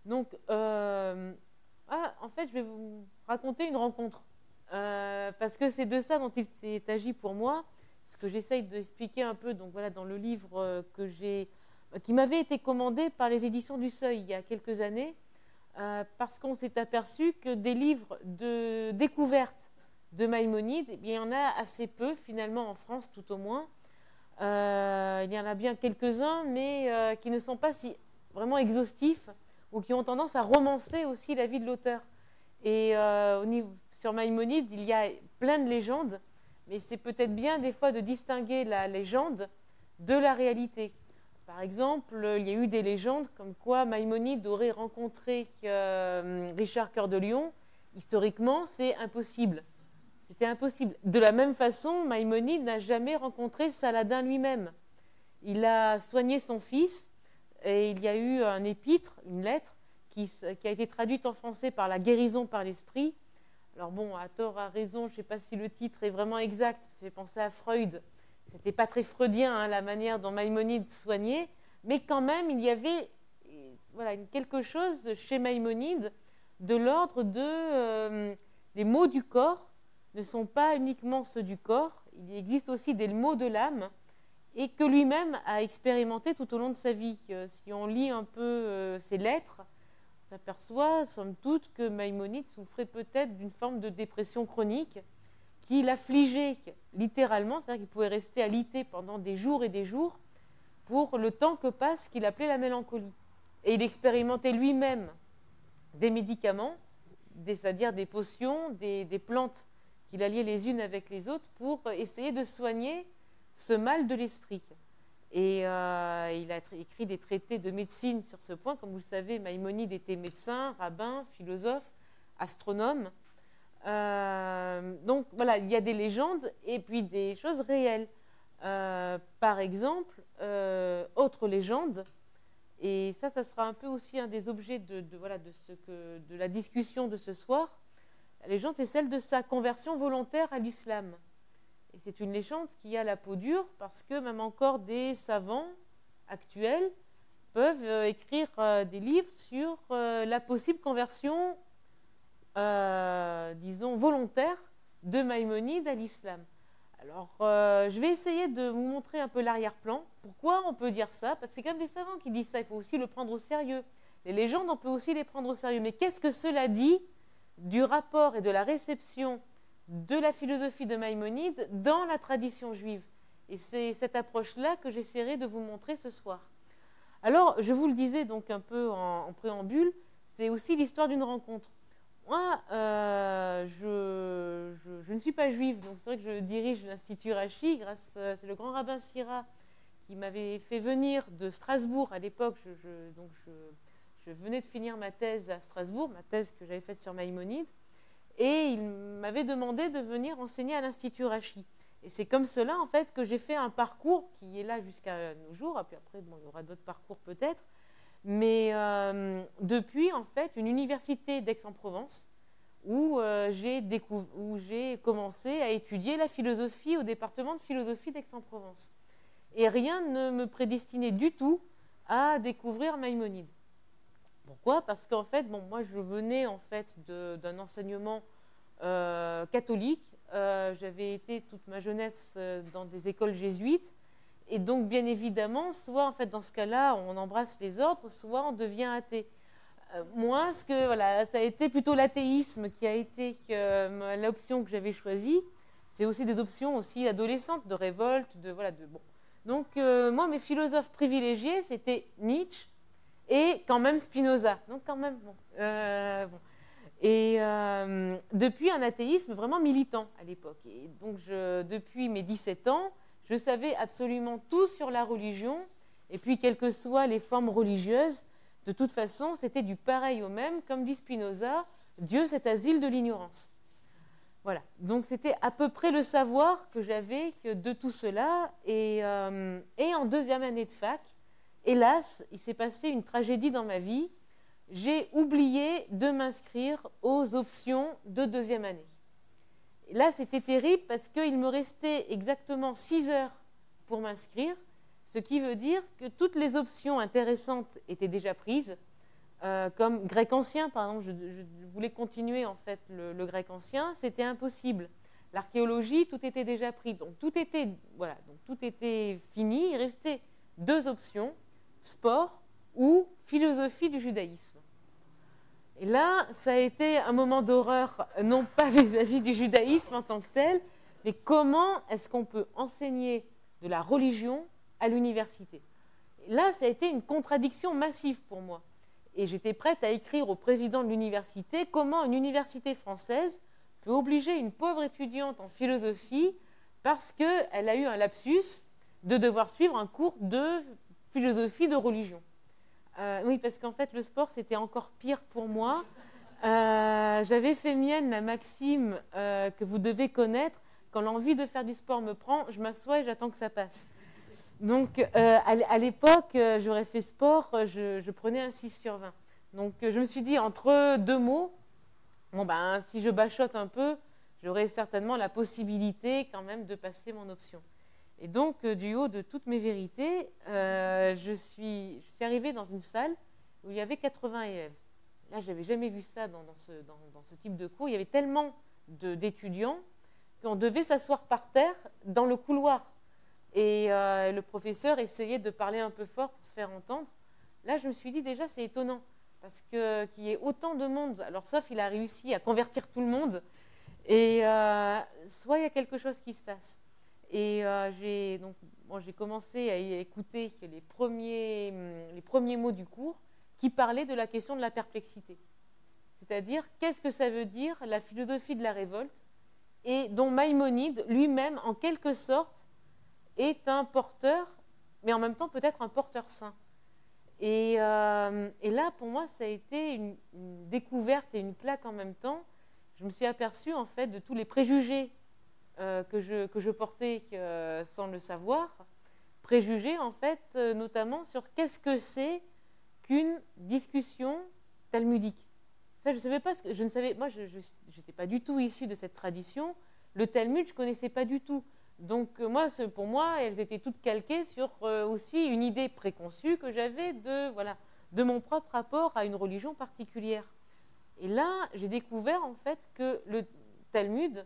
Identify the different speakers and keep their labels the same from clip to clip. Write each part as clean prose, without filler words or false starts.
Speaker 1: Donc, en fait, je vais vous raconter une rencontre. Parce que c'est de ça dont il s'est agi pour moi, ce que j'essaye d'expliquer un peu donc, voilà, dans le livre qui m'avait été commandé par les éditions du Seuil il y a quelques années, parce qu'on s'est aperçu que des livres de découverte de Maïmonide, eh bien, il y en a assez peu, finalement, en France tout au moins. Il y en a bien quelques-uns, mais qui ne sont pas si vraiment exhaustifs ou qui ont tendance à romancer aussi la vie de l'auteur. Et sur Maïmonide, il y a plein de légendes, mais c'est peut-être bien des fois de distinguer la légende de la réalité. Par exemple, il y a eu des légendes comme quoi Maïmonide aurait rencontré Richard Cœur de Lion. Historiquement, c'est impossible. C'était impossible. De la même façon, Maïmonide n'a jamais rencontré Saladin lui-même. Il a soigné son fils et il y a eu un épître, une lettre, qui a été traduite en français par la guérison par l'esprit. Alors bon, à tort, à raison, je ne sais pas si le titre est vraiment exact, ça fait penser à Freud. C'était pas très freudien, hein, la manière dont Maïmonide soignait, mais quand même, il y avait voilà, quelque chose chez Maïmonide de l'ordre de les maux du corps ne sont pas uniquement ceux du corps, il existe aussi des maux de l'âme, et que lui-même a expérimenté tout au long de sa vie. Si on lit un peu ses lettres, on s'aperçoit, somme toute, que Maïmonide souffrait peut-être d'une forme de dépression chronique qui l'affligeait littéralement, c'est-à-dire qu'il pouvait rester alité pendant des jours et des jours pour le temps que passe ce qu'il appelait la mélancolie. Et il expérimentait lui-même des médicaments, c'est-à-dire des potions, des plantes qu'il alliait les unes avec les autres pour essayer de soigner ce mal de l'esprit. Et il a écrit des traités de médecine sur ce point. Comme vous le savez, Maïmonide était médecin, rabbin, philosophe, astronome. Donc voilà, il y a des légendes et puis des choses réelles. Par exemple, autre légende, et ça sera un peu aussi un des objets de la discussion de ce soir. La légende, c'est celle de sa conversion volontaire à l'islam. Et c'est une légende qui a la peau dure parce que même encore des savants actuels peuvent écrire des livres sur la possible conversion, disons, volontaire de Maïmonide à l'islam. Alors, je vais essayer de vous montrer un peu l'arrière-plan. Pourquoi on peut dire ça? Parce que c'est quand même des savants qui disent ça, il faut aussi le prendre au sérieux. Les légendes, on peut aussi les prendre au sérieux. Mais qu'est-ce que cela dit du rapport et de la réception de la philosophie de Maïmonide dans la tradition juive? Et c'est cette approche-là que j'essaierai de vous montrer ce soir. Alors, je vous le disais donc un peu en préambule, c'est aussi l'histoire d'une rencontre. Moi, je ne suis pas juive, donc c'est vrai que je dirige l'Institut Rachi. C'est le grand rabbin Sira qui m'avait fait venir de Strasbourg à l'époque. Je venais de finir ma thèse à Strasbourg, ma thèse que j'avais faite sur Maïmonide, et il m'avait demandé de venir enseigner à l'Institut Rachi. Et c'est comme cela, en fait, que j'ai fait un parcours qui est là jusqu'à nos jours. Et puis après, bon, il y aura d'autres parcours peut-être. Mais depuis, en fait, une université d'Aix-en-Provence où j'ai commencé à étudier la philosophie au département de philosophie d'Aix-en-Provence. Et rien ne me prédestinait du tout à découvrir Maïmonide. Pourquoi? Parce qu'en fait, bon, moi, je venais en fait d'un enseignement catholique. J'avais été toute ma jeunesse dans des écoles jésuites. Et donc, bien évidemment, soit en fait, dans ce cas-là, on embrasse les ordres, soit on devient athée. Moi, voilà, ça a été plutôt l'athéisme qui a été l'option que j'avais choisie. C'est aussi des options aussi adolescentes, de révolte, bon. Donc, moi, mes philosophes privilégiés, c'était Nietzsche et quand même Spinoza. Donc, quand même, bon. Et depuis un athéisme vraiment militant à l'époque. Et donc, depuis mes 17 ans, je savais absolument tout sur la religion, et puis quelles que soient les formes religieuses, de toute façon, c'était du pareil au même, comme dit Spinoza, Dieu c'est asile de l'ignorance. Voilà, donc c'était à peu près le savoir que j'avais de tout cela, et en deuxième année de fac, hélas, il s'est passé une tragédie dans ma vie, j'ai oublié de m'inscrire aux options de deuxième année. Là, c'était terrible parce qu'il me restait exactement 6 heures pour m'inscrire, ce qui veut dire que toutes les options intéressantes étaient déjà prises. comme grec ancien, par exemple. Je voulais continuer en fait le grec ancien, c'était impossible. L'archéologie, tout était déjà pris, donc tout était, voilà, donc tout était fini. Il restait deux options, sport ou philosophie du judaïsme. Et là, ça a été un moment d'horreur, non pas vis-à-vis du judaïsme en tant que tel, mais comment est-ce qu'on peut enseigner de la religion à l'université. Là, ça a été une contradiction massive pour moi. Et j'étais prête à écrire au président de l'université comment une université française peut obliger une pauvre étudiante en philosophie, parce qu'elle a eu un lapsus, de devoir suivre un cours de philosophie de religion. Oui, parce qu'en fait, le sport, c'était encore pire pour moi. J'avais fait mienne la maxime que vous devez connaître. Quand l'envie de faire du sport me prend, je m'assois et j'attends que ça passe. Donc, à l'époque, j'aurais fait sport, je prenais un 6 sur 20. Donc, je me suis dit, entre deux mots, bon, ben, si je bachote un peu, j'aurai certainement la possibilité quand même de passer mon option. Et donc, du haut de toutes mes vérités, je suis arrivée dans une salle où il y avait 80 élèves. Là, je n'avais jamais vu ça dans ce type de cours. Il y avait tellement d'étudiants qu'on devait s'asseoir par terre dans le couloir. Et le professeur essayait de parler un peu fort pour se faire entendre. Là, je me suis dit déjà, c'est étonnant, parce qu'il y ait autant de monde. Alors, sauf il a réussi à convertir tout le monde, et soit il y a quelque chose qui se passe. Et j'ai commencé à écouter les premiers mots du cours qui parlaient de la question de la perplexité. C'est-à-dire, qu'est-ce que ça veut dire la philosophie de la révolte, et dont Maïmonide lui-même, en quelque sorte, est un porteur, mais en même temps peut-être un porteur saint. Et là, pour moi, ça a été une découverte et une claque en même temps. Je me suis aperçue, en fait, de tous les préjugés que je portais sans le savoir. Préjugés, en fait, notamment sur qu'est-ce que c'est qu'une discussion talmudique. Ça, je ne savais pas, moi, je n'étais pas du tout issue de cette tradition. Le Talmud, je ne connaissais pas du tout. Donc, pour moi, elles étaient toutes calquées sur aussi une idée préconçue que j'avais de mon propre rapport à une religion particulière. Et là, j'ai découvert en fait que le Talmud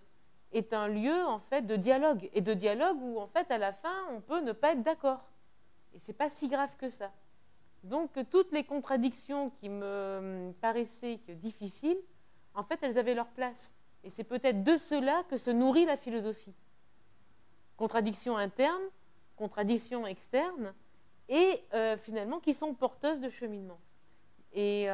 Speaker 1: est un lieu en fait de dialogue, et de dialogue où en fait à la fin on peut ne pas être d'accord. Et c'est pas si grave que ça. Donc toutes les contradictions qui me paraissaient difficiles, en fait elles avaient leur place. Et c'est peut-être de cela que se nourrit la philosophie. Contradictions internes, contradictions externes, et finalement qui sont porteuses de cheminement. Et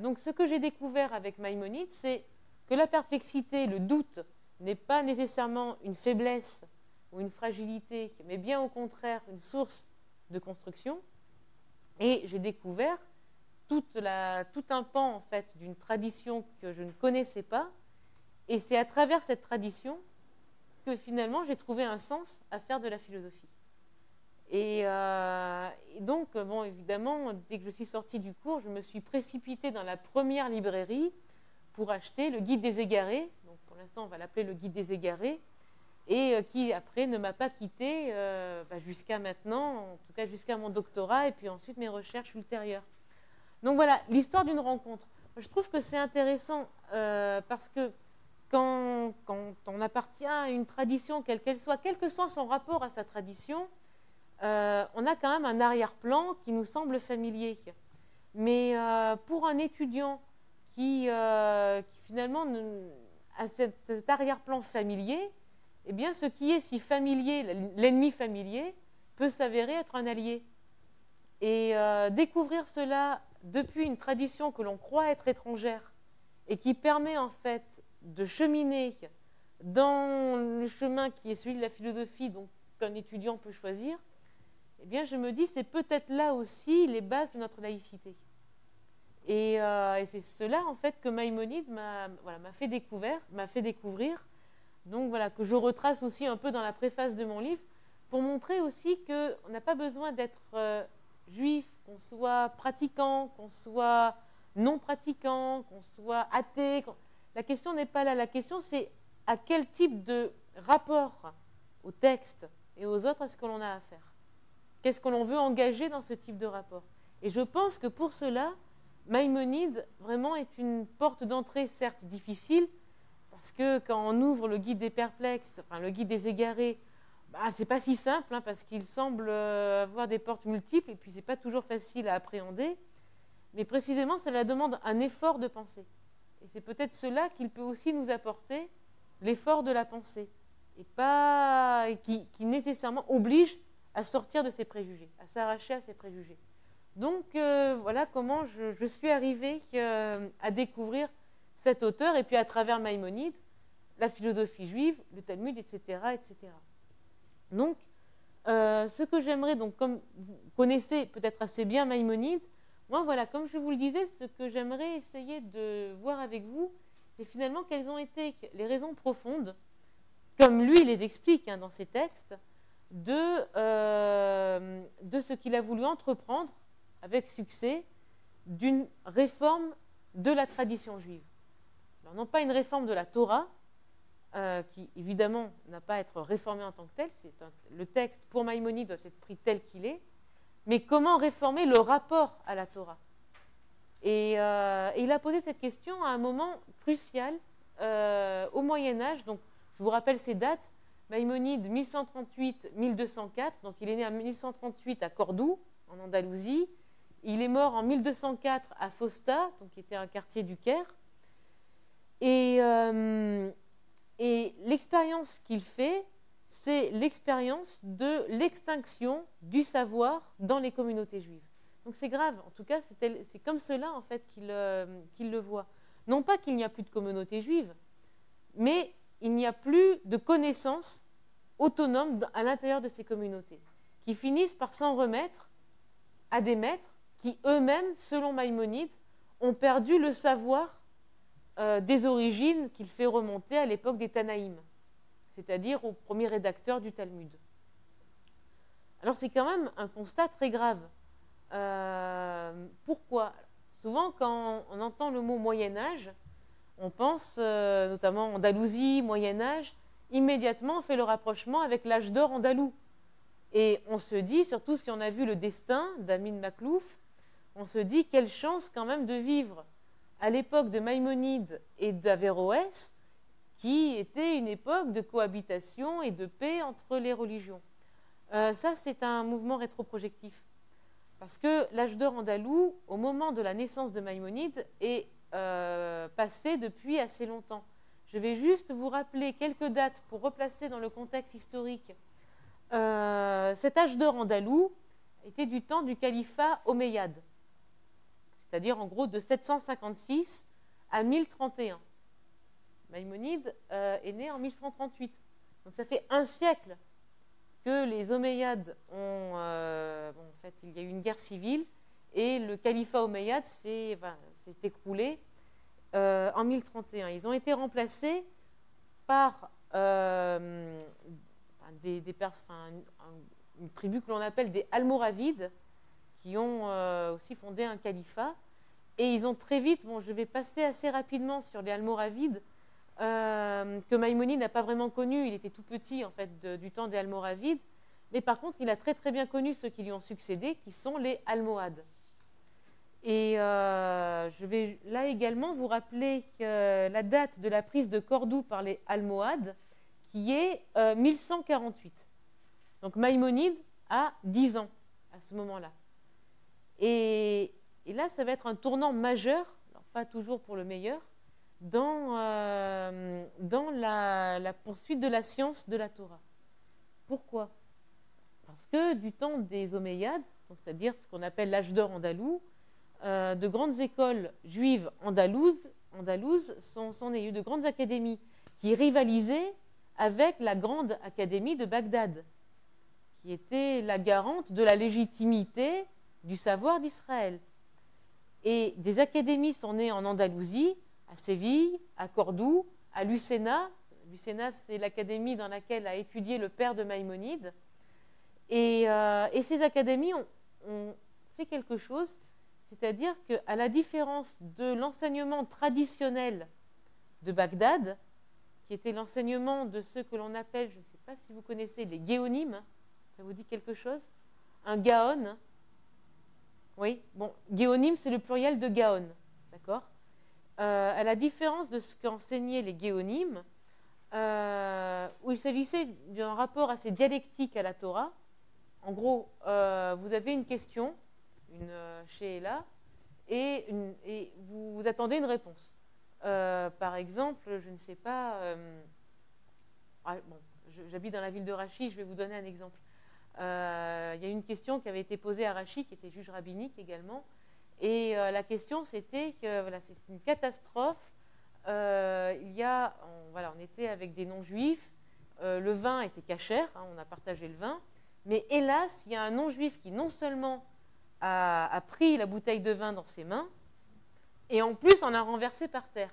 Speaker 1: donc ce que j'ai découvert avec Maïmonide, c'est que la perplexité, le doute, n'est pas nécessairement une faiblesse ou une fragilité, mais bien au contraire une source de construction. Et j'ai découvert tout un pan en fait d'une tradition que je ne connaissais pas, et c'est à travers cette tradition que finalement j'ai trouvé un sens à faire de la philosophie. Et donc, bon, évidemment, dès que je suis sortie du cours, je me suis précipitée dans la première librairie pour acheter le Guide des égarés. Donc, pour l'instant, on va l'appeler le Guide des égarés, et qui, après, ne m'a pas quittée jusqu'à maintenant, en tout cas jusqu'à mon doctorat, et puis ensuite mes recherches ultérieures. Donc voilà, l'histoire d'une rencontre. Je trouve que c'est intéressant parce que quand on appartient à une tradition, quelle qu'elle soit, quel que soit son rapport à sa tradition, on a quand même un arrière-plan qui nous semble familier. Mais pour un étudiant qui finalement a cet arrière-plan familier, eh bien, ce qui est si familier, l'ennemi familier, peut s'avérer être un allié. Et découvrir cela depuis une tradition que l'on croit être étrangère et qui permet en fait de cheminer dans le chemin qui est celui de la philosophie, donc qu'un étudiant peut choisir, eh bien, je me dis, c'est peut-être là aussi les bases de notre laïcité. Et c'est cela, en fait, que Maïmonide m'a fait découvrir, donc voilà, que je retrace aussi un peu dans la préface de mon livre, pour montrer aussi qu'on n'a pas besoin d'être juif, qu'on soit pratiquant, qu'on soit non pratiquant, qu'on soit athée. La question n'est pas là. La question, c'est à quel type de rapport au texte et aux autres est-ce que l'on a à faire. Qu'est-ce que l'on veut engager dans ce type de rapport? Et je pense que pour cela, Maïmonide, vraiment, est une porte d'entrée, certes difficile, parce que quand on ouvre le guide des perplexes, enfin le guide des égarés, bah, c'est pas si simple, hein, parce qu'il semble avoir des portes multiples, et puis c'est pas toujours facile à appréhender. Mais précisément, cela demande un effort de pensée. Et c'est peut-être cela qu'il peut aussi nous apporter, l'effort de la pensée, et qui nécessairement oblige à sortir de ses préjugés, à s'arracher à ses préjugés. Donc voilà comment je suis arrivée à découvrir cet auteur, et puis à travers Maïmonide, la philosophie juive, le Talmud, etc. etc. Donc, ce que j'aimerais, donc comme vous connaissez peut-être assez bien Maïmonide, moi voilà, comme je vous le disais, ce que j'aimerais essayer de voir avec vous, c'est finalement quelles ont été les raisons profondes, comme lui les explique hein, dans ses textes, de ce qu'il a voulu entreprendre avec succès d'une réforme de la tradition juive. Alors, non pas une réforme de la Torah, qui évidemment n'a pas à être réformée en tant que telle, le texte pour Maïmonide doit être pris tel qu'il est, mais comment réformer le rapport à la Torah. Et il a posé cette question à un moment crucial au Moyen-Âge. Donc, je vous rappelle ces dates. Maïmonide, 1138-1204, donc il est né en 1138 à Cordoue, en Andalousie. Il est mort en 1204 à Fostat, donc qui était un quartier du Caire. Et l'expérience qu'il fait, c'est l'expérience de l'extinction du savoir dans les communautés juives. Donc c'est grave, en tout cas, c'est comme cela en fait qu'il le voit. Non pas qu'il n'y a plus de communauté juive, mais il n'y a plus de connaissances autonomes à l'intérieur de ces communautés, qui finissent par s'en remettre à des maîtres qui eux-mêmes, selon Maïmonide, ont perdu le savoir des origines qu'il fait remonter à l'époque des Tanaïm, c'est-à-dire aux premiers rédacteurs du Talmud. Alors c'est quand même un constat très grave. Pourquoi ? Souvent, quand on entend le mot Moyen-Âge, on pense, notamment Andalousie, Moyen-Âge, immédiatement on fait le rapprochement avec l'âge d'or andalou. Et on se dit, surtout si on a vu le destin d'Amin Maklouf, on se dit quelle chance quand même de vivre à l'époque de Maïmonide et d'Averroès, qui était une époque de cohabitation et de paix entre les religions. Ça, c'est un mouvement rétroprojectif. Parce que l'âge d'or andalou, au moment de la naissance de Maïmonide, est passé depuis assez longtemps. Je vais juste vous rappeler quelques dates pour replacer dans le contexte historique. Cet âge d'or andalou était du temps du califat omeyyade, c'est-à-dire en gros de 756 à 1031. Maïmonide est né en 1138. Donc ça fait un siècle que les Omeyyades ont... en fait, il y a eu une guerre civile et le califat omeyyade s'est écroulé en 1031. Ils ont été remplacés par une tribu que l'on appelle des Almoravides, qui ont aussi fondé un califat. Et ils ont très vite, bon, je vais passer assez rapidement sur les Almoravides, que Maïmonide n'a pas vraiment connu. Il était tout petit, en fait, du temps des Almoravides. Mais par contre, il a très très bien connu ceux qui lui ont succédé, qui sont les Almohades. Et je vais là également vous rappeler la date de la prise de Cordoue par les Almohades, qui est 1148. Donc Maïmonide a 10 ans à ce moment-là. Et là, ça va être un tournant majeur, alors pas toujours pour le meilleur, dans la poursuite de la science de la Torah. Pourquoi ? Parce que du temps des Omeyyades, c'est-à-dire ce qu'on appelle l'âge d'or andalou, de grandes écoles juives andalouses sont nées, de grandes académies qui rivalisaient avec la grande académie de Bagdad, qui était la garante de la légitimité du savoir d'Israël. Et des académies sont nées en Andalousie, à Séville, à Cordoue, à Lucena. Lucena, c'est l'académie dans laquelle a étudié le père de Maïmonide. Et ces académies ont fait quelque chose, c'est-à-dire qu'à la différence de l'enseignement traditionnel de Bagdad, qui était l'enseignement de ceux que l'on appelle, je ne sais pas si vous connaissez, les géonimes, ça vous dit quelque chose ? Un gaon, Oui, bon, Géonim, c'est le pluriel de Gaon, d'accord. À la différence de ce qu'enseignaient les Géonimes, où il s'agissait d'un rapport assez dialectique à la Torah. En gros, vous avez une question, une she'ela, et vous attendez une réponse. Par exemple, je ne sais pas, bon, j'habite dans la ville de Rachi, je vais vous donner un exemple. Il y a une question qui avait été posée à Rachi, qui était juge rabbinique également, et la question c'était que voilà, c'est une catastrophe. On était avec des non-juifs, le vin était cachère, hein, on a partagé le vin, mais hélas, il y a un non-juif qui non seulement a pris la bouteille de vin dans ses mains, et en plus en a renversé par terre.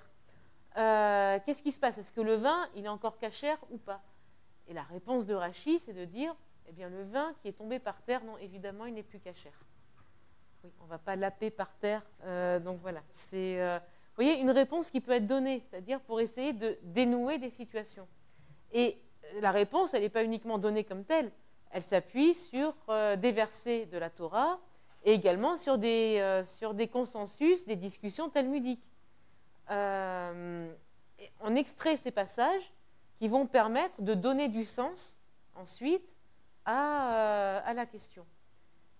Speaker 1: Qu'est-ce qui se passe? Est-ce que le vin, il est encore cachère ou pas? Et la réponse de Rachi, c'est de dire, eh bien, le vin qui est tombé par terre, non, évidemment, il n'est plus cachère. Oui, on ne va pas laper par terre. Donc voilà, c'est, vous voyez, une réponse qui peut être donnée, c'est-à-dire pour essayer de dénouer des situations. Et la réponse, elle n'est pas uniquement donnée comme telle. Elle s'appuie sur des versets de la Torah et également sur des consensus, des discussions talmudiques. On extrait ces passages qui vont permettre de donner du sens ensuite à la question.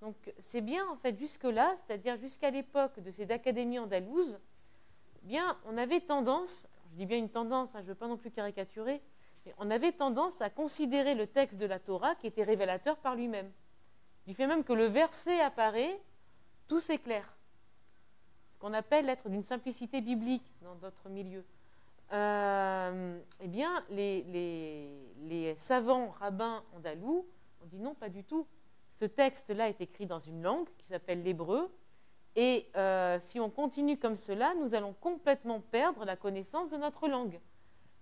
Speaker 1: Donc c'est bien en fait jusque-là, c'est-à-dire jusqu'à l'époque de ces académies andalouses, bien on avait tendance, je dis bien une tendance, hein, je ne veux pas non plus caricaturer, mais on avait tendance à considérer le texte de la Torah qui était révélateur par lui-même. Du fait même que le verset apparaît, tout s'éclaire. Ce qu'on appelle l'être d'une simplicité biblique dans d'autres milieux. Eh bien, les savants rabbins andalous ont dit non, pas du tout. Ce texte-là est écrit dans une langue qui s'appelle l'hébreu, et si on continue comme cela, nous allons complètement perdre la connaissance de notre langue.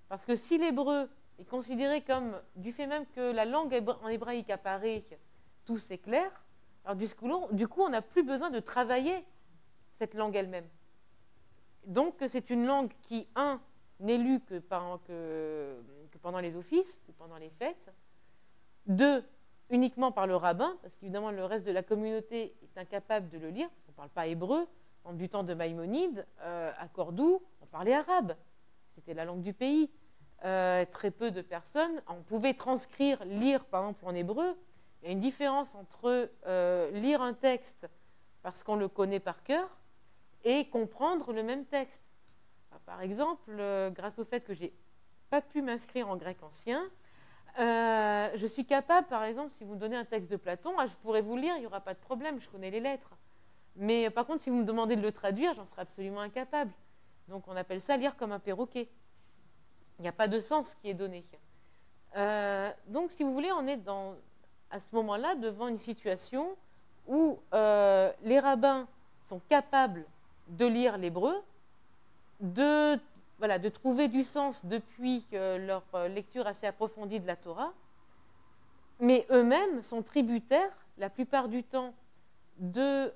Speaker 1: Parce que si l'hébreu est considéré comme, du fait même que la langue en hébraïque apparaît, tout s'éclaire, alors du coup, on n'a plus besoin de travailler cette langue elle-même. Donc, c'est une langue qui, n'est lue que pendant les offices ou pendant les fêtes, 2, uniquement par le rabbin, parce qu'évidemment, le reste de la communauté est incapable de le lire, parce qu'on ne parle pas hébreu. Du temps de Maïmonide, à Cordoue, on parlait arabe. C'était la langue du pays. Très peu de personnes, on pouvait transcrire, lire par exemple en hébreu. Il y a une différence entre lire un texte parce qu'on le connaît par cœur et comprendre le même texte. Par exemple, grâce au fait que je n'ai pas pu m'inscrire en grec ancien, je suis capable, par exemple, si vous me donnez un texte de Platon, je pourrais vous lire, il n'y aura pas de problème, je connais les lettres. Mais par contre, si vous me demandez de le traduire, j'en serais absolument incapable. Donc on appelle ça lire comme un perroquet. Il n'y a pas de sens qui est donné. Donc si vous voulez, on est à ce moment-là devant une situation où les rabbins sont capables de lire l'hébreu, de trouver du sens depuis leur lecture assez approfondie de la Torah, mais eux-mêmes sont tributaires, la plupart du temps, des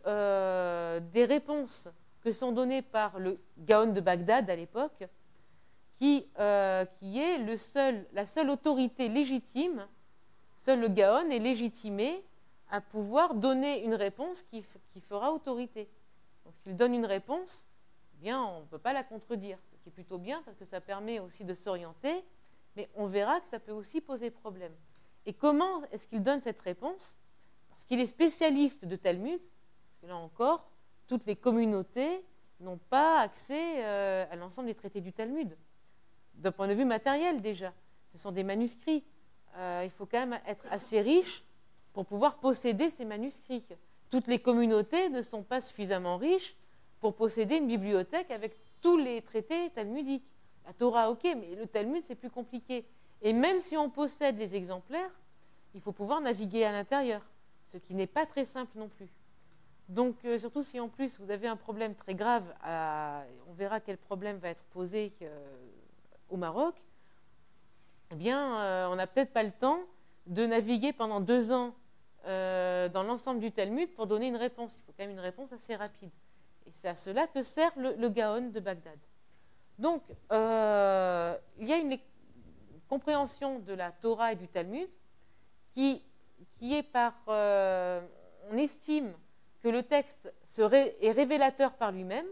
Speaker 1: réponses que sont données par le Gaon de Bagdad à l'époque, qui est la seule autorité légitime, seul le Gaon est légitimé à pouvoir donner une réponse qui fera autorité. Donc s'il donne une réponse, eh bien, on ne peut pas la contredire, ce qui est plutôt bien parce que ça permet aussi de s'orienter, mais on verra que ça peut aussi poser problème. Et comment est-ce qu'il donne cette réponse? Parce qu'il est spécialiste de Talmud, parce que là encore, toutes les communautés n'ont pas accès à l'ensemble des traités du Talmud. D'un point de vue matériel déjà, ce sont des manuscrits. Il faut quand même être assez riche pour pouvoir posséder ces manuscrits. Toutes les communautés ne sont pas suffisamment riches pour posséder une bibliothèque avec tous les traités talmudiques. La Torah, ok, mais le Talmud, c'est plus compliqué. Et même si on possède les exemplaires, il faut pouvoir naviguer à l'intérieur, ce qui n'est pas très simple non plus. Donc, surtout si en plus vous avez un problème très grave, on verra quel problème va être posé au Maroc, eh bien, on n'a peut-être pas le temps de naviguer pendant 2 ans dans l'ensemble du Talmud pour donner une réponse. Il faut quand même une réponse assez rapide. Et c'est à cela que sert le Gaon de Bagdad. Donc, il y a une compréhension de la Torah et du Talmud qui est on estime que le texte est révélateur par lui-même,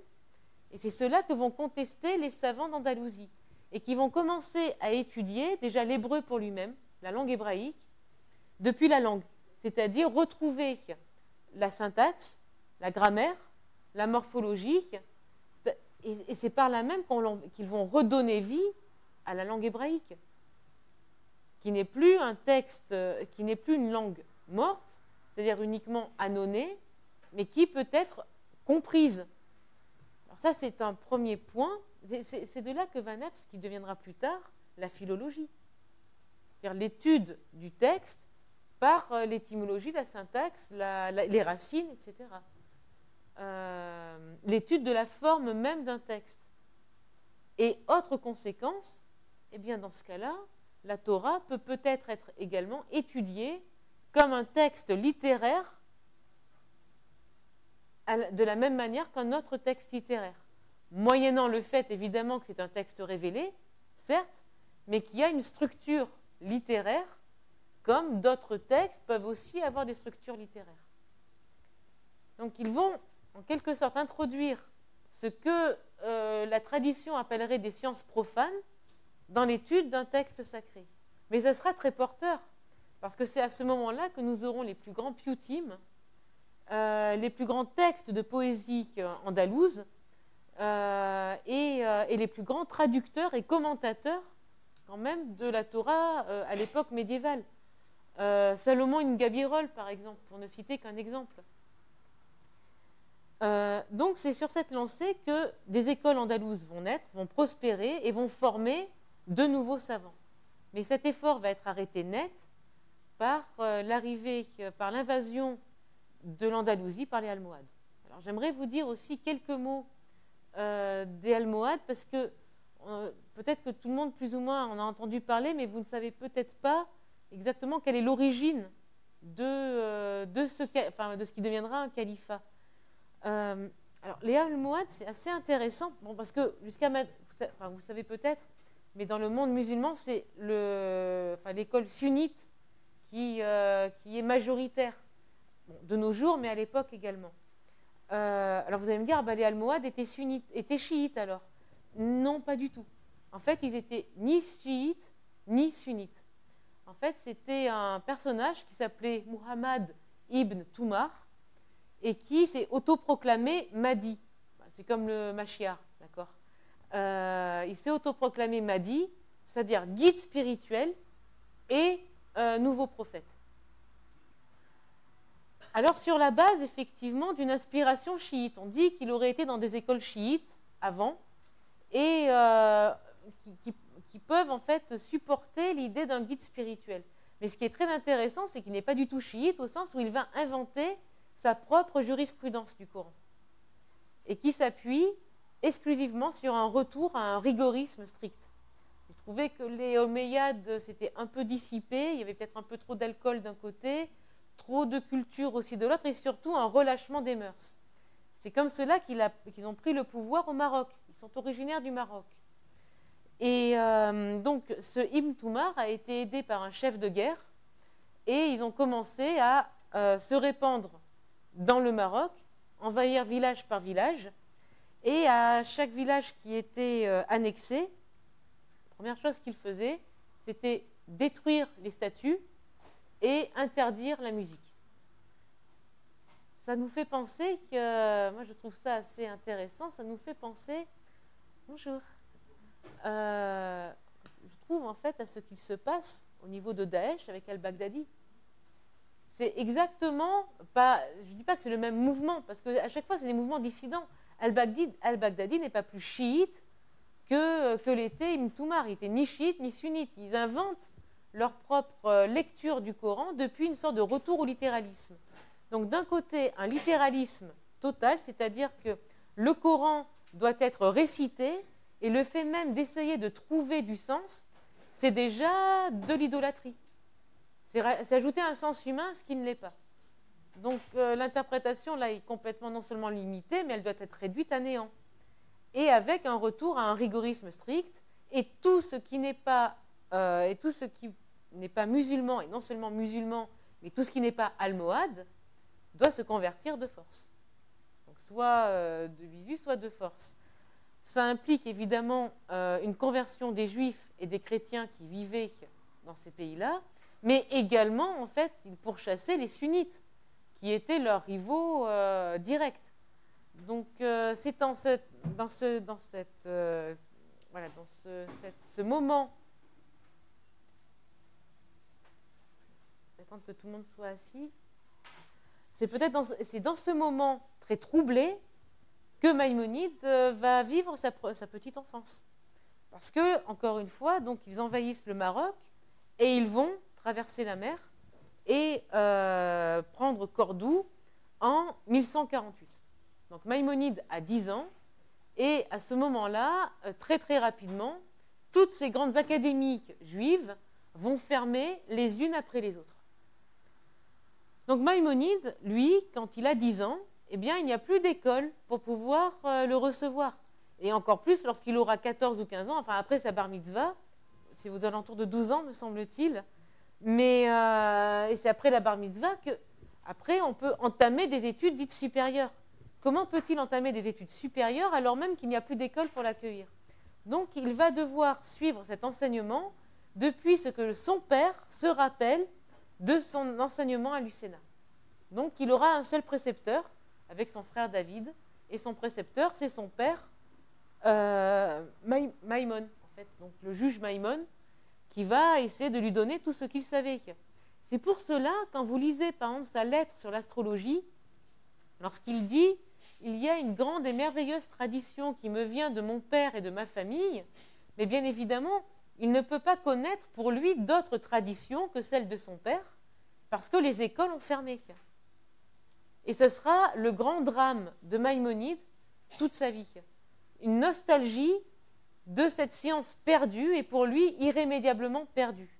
Speaker 1: et c'est cela que vont contester les savants d'Andalousie, et qui vont commencer à étudier déjà l'hébreu pour lui-même, la langue hébraïque, depuis la langue, c'est-à-dire retrouver la syntaxe, la grammaire, la morphologie, et c'est par là même qu'ils vont redonner vie à la langue hébraïque, qui n'est plus un texte, qui n'est plus une langue morte, c'est-à-dire uniquement annonnée, mais qui peut être comprise. Alors ça, c'est un premier point. C'est de là que va naître ce qui deviendra plus tard la philologie, c'est-à-dire l'étude du texte par l'étymologie, la syntaxe, les racines, etc. L'étude de la forme même d'un texte. Et autre conséquence, eh bien dans ce cas-là, la Torah peut peut-être être également étudiée comme un texte littéraire de la même manière qu'un autre texte littéraire, moyennant le fait évidemment que c'est un texte révélé, certes, mais qui a une structure littéraire, comme d'autres textes peuvent aussi avoir des structures littéraires. Donc ils vont en quelque sorte introduire ce que la tradition appellerait des sciences profanes dans l'étude d'un texte sacré. Mais ce sera très porteur, parce que c'est à ce moment-là que nous aurons les plus grands piyutim, les plus grands textes de poésie andalouse et les plus grands traducteurs et commentateurs quand même de la Torah à l'époque médiévale. Salomon ibn Gabirol, par exemple, pour ne citer qu'un exemple. Donc c'est sur cette lancée que des écoles andalouses vont naître, vont prospérer et vont former de nouveaux savants. Mais cet effort va être arrêté net par par l'invasion de l'Andalousie par les Almohades. Alors j'aimerais vous dire aussi quelques mots des Almohades, parce que peut-être que tout le monde plus ou moins en a entendu parler, mais vous ne savez peut-être pas exactement quelle est l'origine de ce qui deviendra un califat. Alors les Almohades, c'est assez intéressant, bon, parce que jusqu'à maintenant, vous savez peut-être, mais dans le monde musulman, c'est l'école sunnite qui est majoritaire. Bon, de nos jours, mais à l'époque également. Alors vous allez me dire, les Almohades étaient chiites alors. Non, pas du tout. En fait, ils étaient ni chiites, ni sunnites. En fait, c'était un personnage qui s'appelait Muhammad ibn Tumar et qui s'est autoproclamé Mahdi. C'est comme le Mashiach, d'accord. Il s'est autoproclamé Mahdi, c'est-à-dire guide spirituel et nouveau prophète. Alors, sur la base, effectivement, d'une inspiration chiite. On dit qu'il aurait été dans des écoles chiites avant et qui peuvent en fait supporter l'idée d'un guide spirituel. Mais ce qui est très intéressant, c'est qu'il n'est pas du tout chiite au sens où il va inventer sa propre jurisprudence du Coran et qui s'appuie exclusivement sur un retour à un rigorisme strict. Il trouvait que les Omeyyades s'étaient un peu dissipés, il y avait peut-être un peu trop d'alcool d'un côté, trop de culture aussi de l'autre, et surtout un relâchement des mœurs. C'est comme cela qu'ils ont pris le pouvoir au Maroc. Ils sont originaires du Maroc. Et donc, ce Ibn Tumar a été aidé par un chef de guerre, et ils ont commencé à se répandre dans le Maroc, envahir village par village, et à chaque village qui était annexé, la première chose qu'ils faisaient, c'était détruire les statues et interdire la musique. Ça nous fait penser que, moi je trouve ça assez intéressant, ça nous fait penser, bonjour, je trouve en fait à ce qu'il se passe au niveau de Daesh avec al-Baghdadi. C'est exactement, je ne dis pas que c'est le même mouvement, parce qu'à chaque fois c'est des mouvements dissidents. Al-Baghdadi n'est pas plus chiite que l'était Ibn Tumar, il n'était ni chiite ni sunnite, ils inventent leur propre lecture du Coran depuis une sorte de retour au littéralisme. Donc d'un côté, un littéralisme total, c'est-à-dire que le Coran doit être récité et le fait même d'essayer de trouver du sens, c'est déjà de l'idolâtrie. C'est ajouter un sens humain, ce qui ne l'est pas. Donc l'interprétation là est complètement non seulement limitée, mais elle doit être réduite à néant. Et avec un retour à un rigorisme strict, et tout ce qui n'est pas musulman, et non seulement musulman, mais tout ce qui n'est pas almohade, doit se convertir de force. Donc soit de visu, soit de force. Ça implique évidemment une conversion des Juifs et des chrétiens qui vivaient dans ces pays-là, mais également, en fait, ils pourchassaient les sunnites, qui étaient leurs rivaux directs. Donc, c'est dans ce moment, attendre que tout le monde soit assis, c'est dans ce moment très troublé que Maïmonide va vivre sa petite enfance. Parce que, encore une fois, donc, ils envahissent le Maroc et ils vont traverser la mer et prendre Cordoue en 1148. Donc Maïmonide a 10 ans et à ce moment-là, très très rapidement, toutes ces grandes académies juives vont fermer les unes après les autres. Donc Maïmonide, lui, quand il a 10 ans, eh bien, il n'y a plus d'école pour pouvoir le recevoir. Et encore plus lorsqu'il aura 14 ou 15 ans, enfin après sa bar mitzvah, c'est aux alentours de 12 ans, me semble-t-il. Mais c'est après la bar mitzvah qu'après on peut entamer des études dites supérieures. Comment peut-il entamer des études supérieures alors même qu'il n'y a plus d'école pour l'accueillir? Donc il va devoir suivre cet enseignement depuis ce que son père se rappelle de son enseignement à Lucena. Donc il aura un seul précepteur avec son frère David, et son précepteur c'est son père Maïmon, en fait, donc le juge Maïmon, qui va essayer de lui donner tout ce qu'il savait. C'est pour cela, quand vous lisez par exemple sa lettre sur l'astrologie, lorsqu'il dit « Il y a une grande et merveilleuse tradition qui me vient de mon père et de ma famille », mais bien évidemment, il ne peut pas connaître pour lui d'autres traditions que celles de son père, parce que les écoles ont fermé. Et ce sera le grand drame de Maïmonide toute sa vie. Une nostalgie de cette science perdue et pour lui irrémédiablement perdue.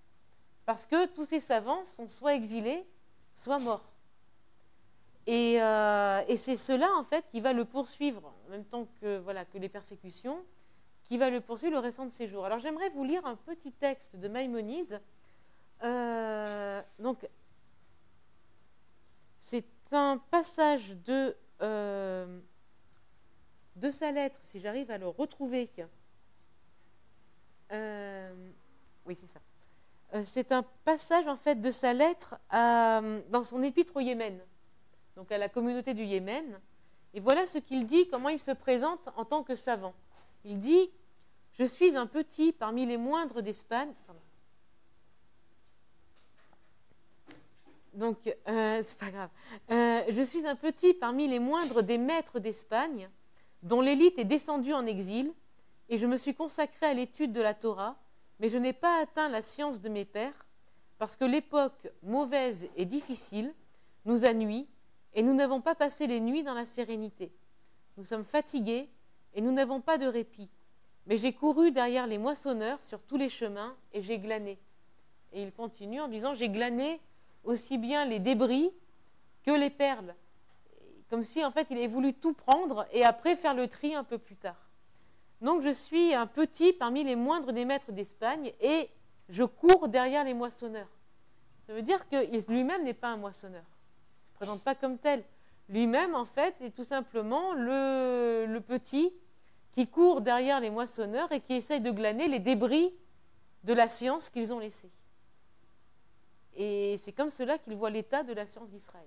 Speaker 1: Parce que tous ces savants sont soit exilés, soit morts. Et c'est cela, en fait, qui va le poursuivre, en même temps que, voilà, que les persécutions, qui va le poursuivre le restant de ses jours. Alors j'aimerais vous lire un petit texte de Maïmonide. Donc, c'est un passage de sa lettre, si j'arrive à le retrouver. Oui, c'est ça. C'est un passage, en fait, de sa lettre dans son épître au Yémen, donc à la communauté du Yémen. Et voilà ce qu'il dit, comment il se présente en tant que savant. Il dit « Je suis un petit parmi les moindres d'Espagne. » Donc, c'est pas grave. Je suis un petit parmi les moindres des maîtres d'Espagne, dont l'élite est descendue en exil, et je me suis consacré à l'étude de la Torah, mais je n'ai pas atteint la science de mes pères, parce que l'époque mauvaise et difficile nous a nui, et nous n'avons pas passé les nuits dans la sérénité. Nous sommes fatigués, et nous n'avons pas de répit. Mais j'ai couru derrière les moissonneurs sur tous les chemins, et j'ai glané. Et il continue en disant, j'ai glané aussi bien les débris que les perles. Comme si, en fait, il avait voulu tout prendre, et après faire le tri un peu plus tard. Donc, je suis un petit parmi les moindres des maîtres d'Espagne et je cours derrière les moissonneurs. Ça veut dire que lui-même n'est pas un moissonneur. Il ne se présente pas comme tel. Lui-même, en fait, est tout simplement le petit qui court derrière les moissonneurs et qui essaye de glaner les débris de la science qu'ils ont laissée. Et c'est comme cela qu'il voit l'état de la science d'Israël.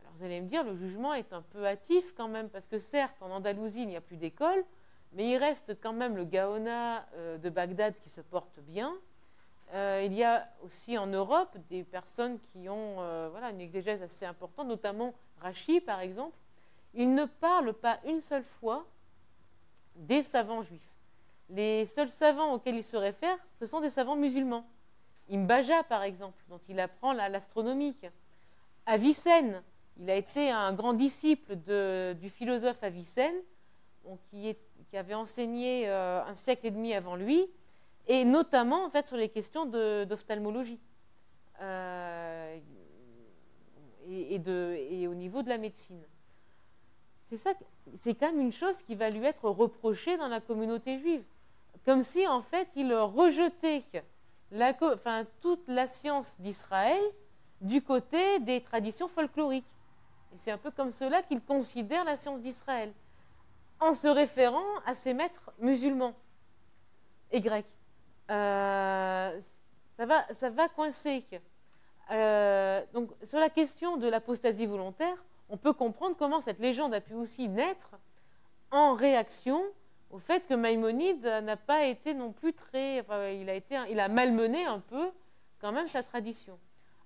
Speaker 1: Alors, vous allez me dire, le jugement est un peu hâtif quand même, parce que certes, en Andalousie, il n'y a plus d'école, mais il reste quand même le Gaona de Bagdad qui se porte bien. Il y a aussi en Europe des personnes qui ont voilà, une exégèse assez importante, notamment Rachi, par exemple. Il ne parle pas une seule fois des savants juifs. Les seuls savants auxquels il se réfère, ce sont des savants musulmans. Ibn Baja, par exemple, dont il apprend l'astronomie. Avicenne, il a été un grand disciple du philosophe Avicenne, qui avait enseigné un siècle et demi avant lui, et notamment en fait, sur les questions d'ophtalmologie et au niveau de la médecine. C'est quand même une chose qui va lui être reprochée dans la communauté juive, comme si en fait il rejetait toute la science d'Israël du côté des traditions folkloriques. Et c'est un peu comme cela qu'il considère la science d'Israël, en se référant à ses maîtres musulmans et grecs. Ça va coincer. Donc, sur la question de l'apostasie volontaire, on peut comprendre comment cette légende a pu aussi naître en réaction au fait que Maïmonide n'a pas été non plus très... Enfin, il a malmené un peu quand même sa tradition.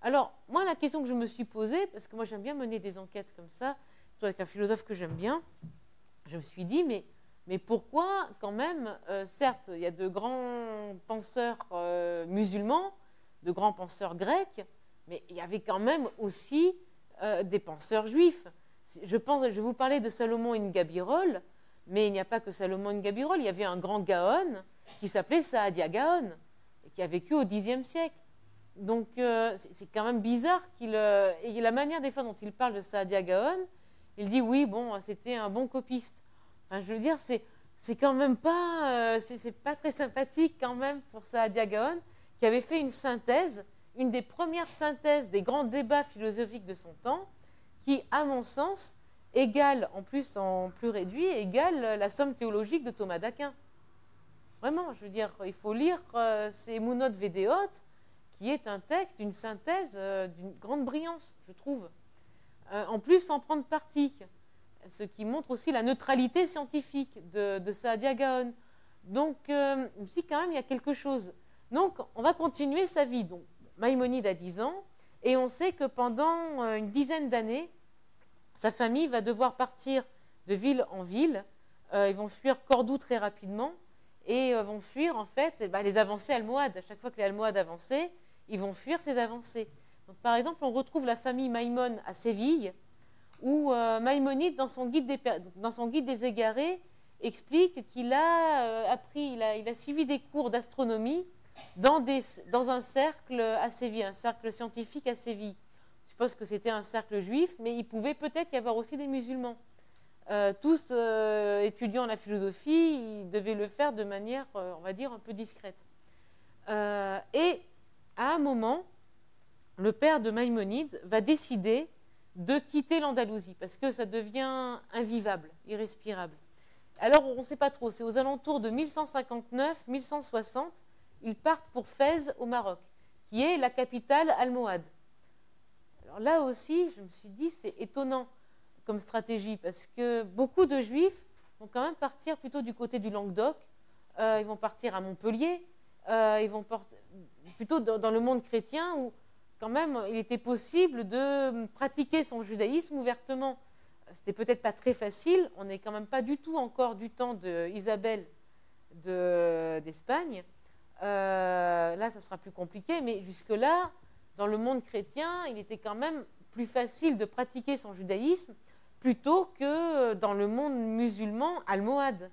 Speaker 1: Alors, moi, la question que je me suis posée, parce que moi j'aime bien mener des enquêtes comme ça, surtout avec un philosophe que j'aime bien, je me suis dit, mais pourquoi quand même, certes, il y a de grands penseurs musulmans, de grands penseurs grecs, mais il y avait quand même aussi des penseurs juifs. Je vais vous parler de Salomon ibn Gabirol, mais il n'y a pas que Salomon ibn Gabirol, il y avait un grand Gaon qui s'appelait Saadia Gaon, et qui a vécu au Xe siècle. Donc c'est quand même bizarre et la manière des fois dont il parle de Saadia Gaon, il dit oui, bon, c'était un bon copiste. Enfin, je veux dire, c'est quand même pas, c'est pas très sympathique quand même pour Saadia Gaon, qui avait fait une synthèse, une des premières synthèses des grands débats philosophiques de son temps, qui, à mon sens, égale, en plus en plus réduit, égale la somme théologique de Thomas d'Aquin. Vraiment, je veux dire, il faut lire ces Munot Vedeot, qui est un texte, une synthèse d'une grande brillance, je trouve. En plus, sans prendre parti, ce qui montre aussi la neutralité scientifique de Saadia Gaon. Donc, si quand même, il y a quelque chose. Donc, on va continuer sa vie. Donc, Maïmonide a 10 ans, et on sait que pendant une dizaine d'années, sa famille va devoir partir de ville en ville. Ils vont fuir Cordoue très rapidement, et vont fuir, en fait, les avancées almohades. À chaque fois que les almohades avançaient, ils vont fuir ces avancées. Donc, par exemple, on retrouve la famille Maïmon à Séville, où Maïmonide, dans son guide des égarés, explique qu'il a appris, il a suivi des cours d'astronomie dans un cercle à Séville, un cercle scientifique à Séville. Je suppose que c'était un cercle juif, mais il pouvait peut-être y avoir aussi des musulmans. Tous étudiant la philosophie, ils devaient le faire de manière, on va dire, un peu discrète. Et à un moment, le père de Maïmonide va décider de quitter l'Andalousie parce que ça devient invivable, irrespirable. Alors, on ne sait pas trop, c'est aux alentours de 1159-1160, ils partent pour Fès au Maroc, qui est la capitale almohade. Alors là aussi, je me suis dit, c'est étonnant comme stratégie parce que beaucoup de Juifs vont quand même partir plutôt du côté du Languedoc, ils vont partir à Montpellier, ils vont plutôt dans le monde chrétien où quand même il était possible de pratiquer son judaïsme ouvertement. C'était peut-être pas très facile, on n'est quand même pas du tout encore du temps d'Isabelle d'Espagne. Là, ça sera plus compliqué, mais jusque-là, dans le monde chrétien, il était quand même plus facile de pratiquer son judaïsme plutôt que dans le monde musulman almohade.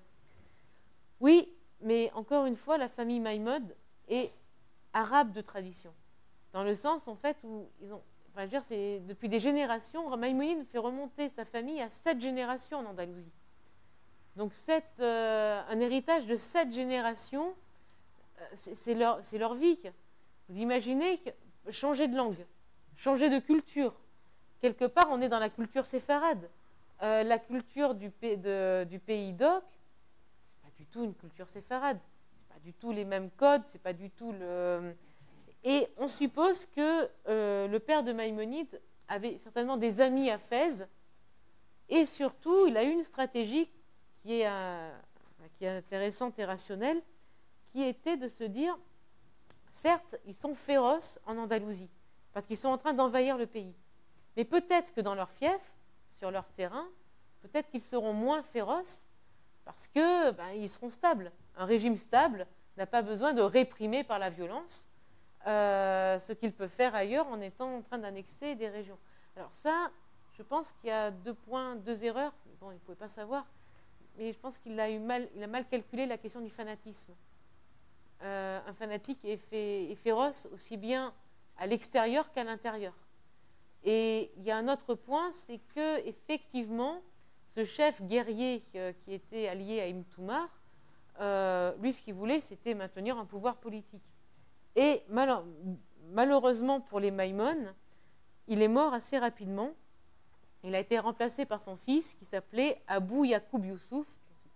Speaker 1: Oui, mais encore une fois, la famille Maïmonide est arabe de tradition, dans le sens en fait où ils ont, enfin, je veux dire, c'est depuis des générations, Maïmonide fait remonter sa famille à 7 générations en Andalousie. Donc un héritage de 7 générations, c'est leur vie. Vous imaginez changer de langue, changer de culture. Quelque part, on est dans la culture séfarade. La culture du pays d'Oc, c'est pas du tout une culture séfarade. C'est pas du tout les mêmes codes, c'est pas du tout le... Et on suppose que le père de Maïmonide avait certainement des amis à Fès, et surtout, il a eu une stratégie qui est intéressante et rationnelle, qui était de se dire, certes, ils sont féroces en Andalousie, parce qu'ils sont en train d'envahir le pays. Mais peut-être que dans leur fief, sur leur terrain, peut-être qu'ils seront moins féroces, parce que ils seront stables. Un régime stable n'a pas besoin de réprimer par la violence ce qu'il peut faire ailleurs en étant en train d'annexer des régions. Alors ça, je pense qu'il y a 2 erreurs. Bon, il ne pouvait pas savoir, mais je pense qu'il a mal calculé la question du fanatisme. Un fanatique est féroce aussi bien à l'extérieur qu'à l'intérieur. Et il y a un autre point, c'est que effectivement, ce chef guerrier qui était allié à Ibn Toumar, lui, ce qu'il voulait, c'était maintenir un pouvoir politique. Et malheureusement pour les Maïmones, il est mort assez rapidement. Il a été remplacé par son fils qui s'appelait Abou Yacoub Youssouf,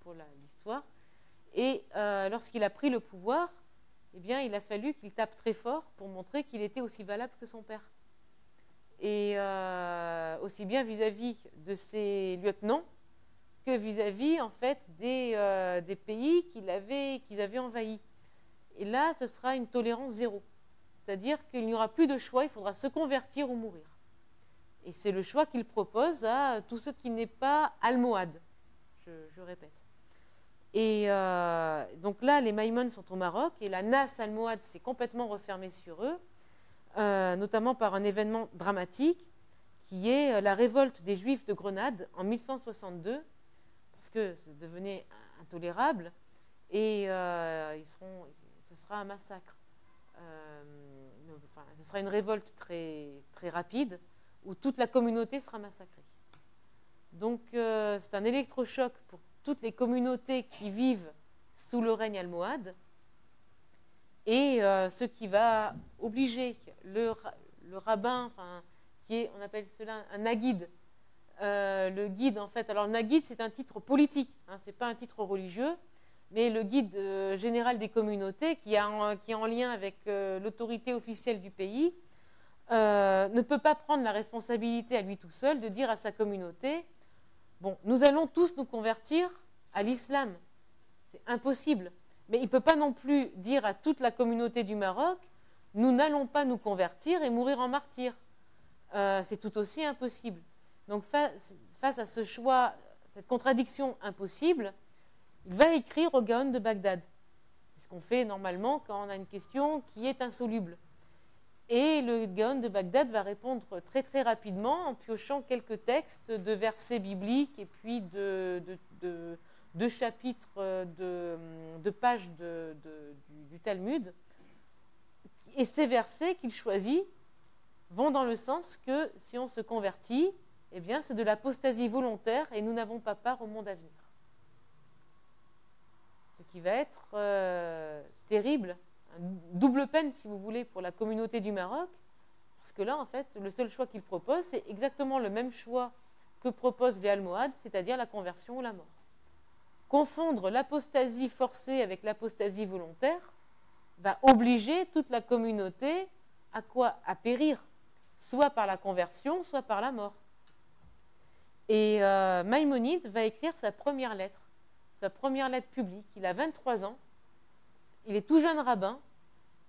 Speaker 1: pour l'histoire. Et lorsqu'il a pris le pouvoir, eh bien, il a fallu qu'il tape très fort pour montrer qu'il était aussi valable que son père. Et aussi bien vis-à-vis de ses lieutenants que vis-à-vis en fait, des pays qu'ils avaient envahis. Et là, ce sera une tolérance zéro. C'est-à-dire qu'il n'y aura plus de choix, il faudra se convertir ou mourir. Et c'est le choix qu'il propose à tous ceux qui n'est pas almohades, je répète. Et donc là, les Maïmones sont au Maroc et la Nas almohade s'est complètement refermée sur eux, notamment par un événement dramatique qui est la révolte des Juifs de Grenade en 1162, parce que ça devenait intolérable et ce sera un massacre. Ce sera une révolte très, très rapide où toute la communauté sera massacrée. Donc c'est un électrochoc pour toutes les communautés qui vivent sous le règne almohade et ce qui va obliger le rabbin, qui est, on appelle cela un naguide. Le guide, en fait, alors le naguide, c'est un titre politique, hein, ce n'est pas un titre religieux, mais le guide général des communautés, qui est en lien avec l'autorité officielle du pays, ne peut pas prendre la responsabilité à lui tout seul de dire à sa communauté « Bon, nous allons tous nous convertir à l'islam ». C'est impossible. Mais il ne peut pas non plus dire à toute la communauté du Maroc « Nous n'allons pas nous convertir et mourir en martyrs ». C'est tout aussi impossible. Donc face à ce choix, cette contradiction impossible, il va écrire au Gaon de Bagdad. C'est ce qu'on fait normalement quand on a une question qui est insoluble. Et le Gaon de Bagdad va répondre très très rapidement en piochant quelques textes de versets bibliques et puis de chapitres, de pages du Talmud. Et ces versets qu'il choisit vont dans le sens que si on se convertit, eh bien c'est de l'apostasie volontaire et nous n'avons pas part au monde à venir. Ce qui va être terrible, une double peine si vous voulez pour la communauté du Maroc, parce que là en fait le seul choix qu'il propose c'est exactement le même choix que proposent les Almohades, c'est-à-dire la conversion ou la mort. Confondre l'apostasie forcée avec l'apostasie volontaire va obliger toute la communauté à quoi? À périr, soit par la conversion, soit par la mort. Et Maïmonide va écrire sa première lettre publique. Il a 23 ans, il est tout jeune rabbin,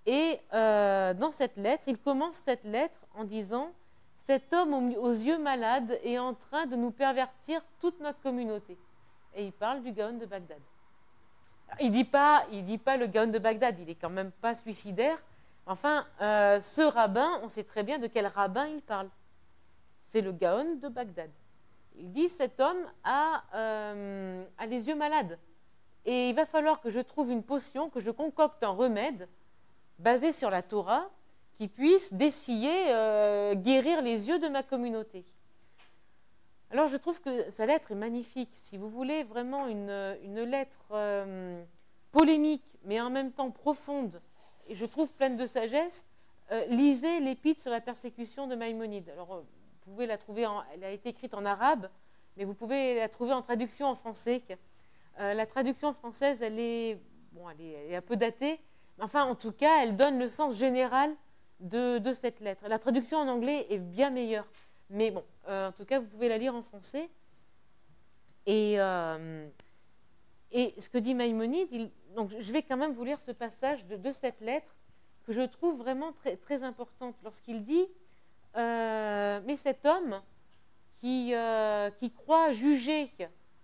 Speaker 1: et dans cette lettre, il commence cette lettre en disant « Cet homme aux yeux malades est en train de nous pervertir toute notre communauté ». Et il parle du Gaon de Bagdad. Alors, il dit pas le Gaon de Bagdad, il n'est quand même pas suicidaire. Enfin, ce rabbin, on sait très bien de quel rabbin il parle. C'est le Gaon de Bagdad. Il dit, cet homme a les yeux malades. Et il va falloir que je trouve une potion, que je concocte un remède basé sur la Torah qui puisse dessiller, guérir les yeux de ma communauté. Alors je trouve que sa lettre est magnifique. Si vous voulez vraiment une lettre polémique, mais en même temps profonde, et je trouve pleine de sagesse, lisez l'épître sur la persécution de Maïmonide. Alors vous pouvez la trouver, elle a été écrite en arabe, mais vous pouvez la trouver en traduction en français. La traduction française, elle est un peu datée, mais enfin en tout cas, elle donne le sens général de cette lettre. La traduction en anglais est bien meilleure. Mais bon, en tout cas, vous pouvez la lire en français. Et ce que dit Maïmonide, donc je vais quand même vous lire ce passage de cette lettre que je trouve vraiment très, très importante lorsqu'il dit mais cet homme qui croit juger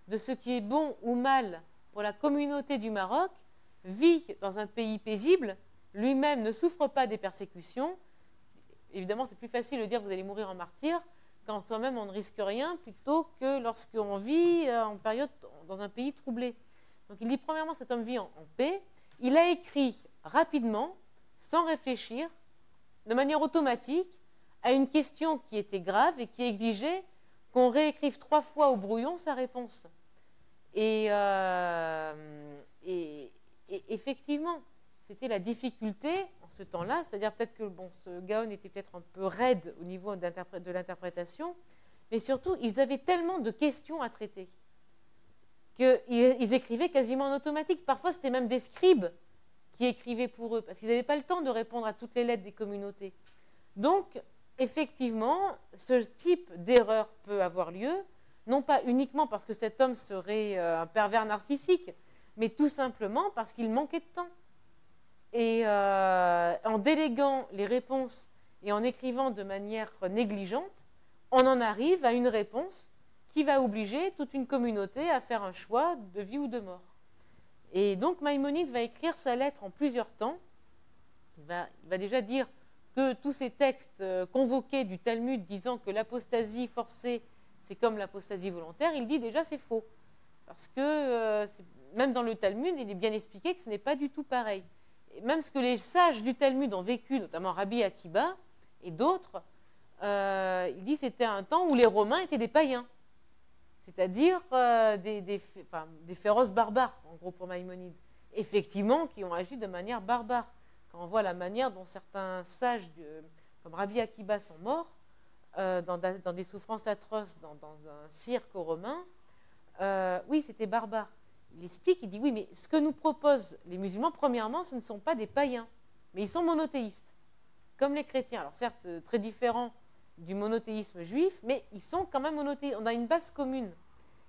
Speaker 1: de ce qui est bon ou mal pour la communauté du Maroc vit dans un pays paisible, lui-même ne souffre pas des persécutions. Évidemment, c'est plus facile de dire vous allez mourir en martyr quand soi-même on ne risque rien plutôt que lorsqu'on vit dans un pays troublé. Donc il dit premièrement cet homme vit en paix. Il a écrit rapidement, sans réfléchir, de manière automatique, à une question qui était grave et qui exigeait qu'on réécrive 3 fois au brouillon sa réponse. Et effectivement, c'était la difficulté en ce temps-là, c'est-à-dire peut-être que ce Gaon était peut-être un peu raide au niveau de l'interprétation, mais surtout, ils avaient tellement de questions à traiter qu'ils écrivaient quasiment en automatique. Parfois, c'était même des scribes qui écrivaient pour eux, parce qu'ils n'avaient pas le temps de répondre à toutes les lettres des communautés. Donc, effectivement, ce type d'erreur peut avoir lieu, non pas uniquement parce que cet homme serait un pervers narcissique, mais tout simplement parce qu'il manquait de temps. Et en déléguant les réponses et en écrivant de manière négligente, on en arrive à une réponse qui va obliger toute une communauté à faire un choix de vie ou de mort. Et donc Maïmonide va écrire sa lettre en plusieurs temps. Il va déjà dire que tous ces textes convoqués du Talmud disant que l'apostasie forcée, c'est comme l'apostasie volontaire, il dit déjà c'est faux. Parce que même dans le Talmud, il est bien expliqué que ce n'est pas du tout pareil. Et même ce que les sages du Talmud ont vécu, notamment Rabbi Akiba et d'autres, il dit que c'était un temps où les Romains étaient des païens. C'est-à-dire des féroces barbares, en gros pour Maïmonide. Effectivement, qui ont agi de manière barbare. Quand on voit la manière dont certains sages, comme Rabbi Akiba, sont morts, dans des souffrances atroces, dans un cirque romain, oui, c'était barbare. Il explique, il dit, oui, mais ce que nous proposent les musulmans, premièrement, ce ne sont pas des païens, mais ils sont monothéistes, comme les chrétiens. Alors certes, très différents du monothéisme juif, mais ils sont quand même monothéistes. On a une base commune.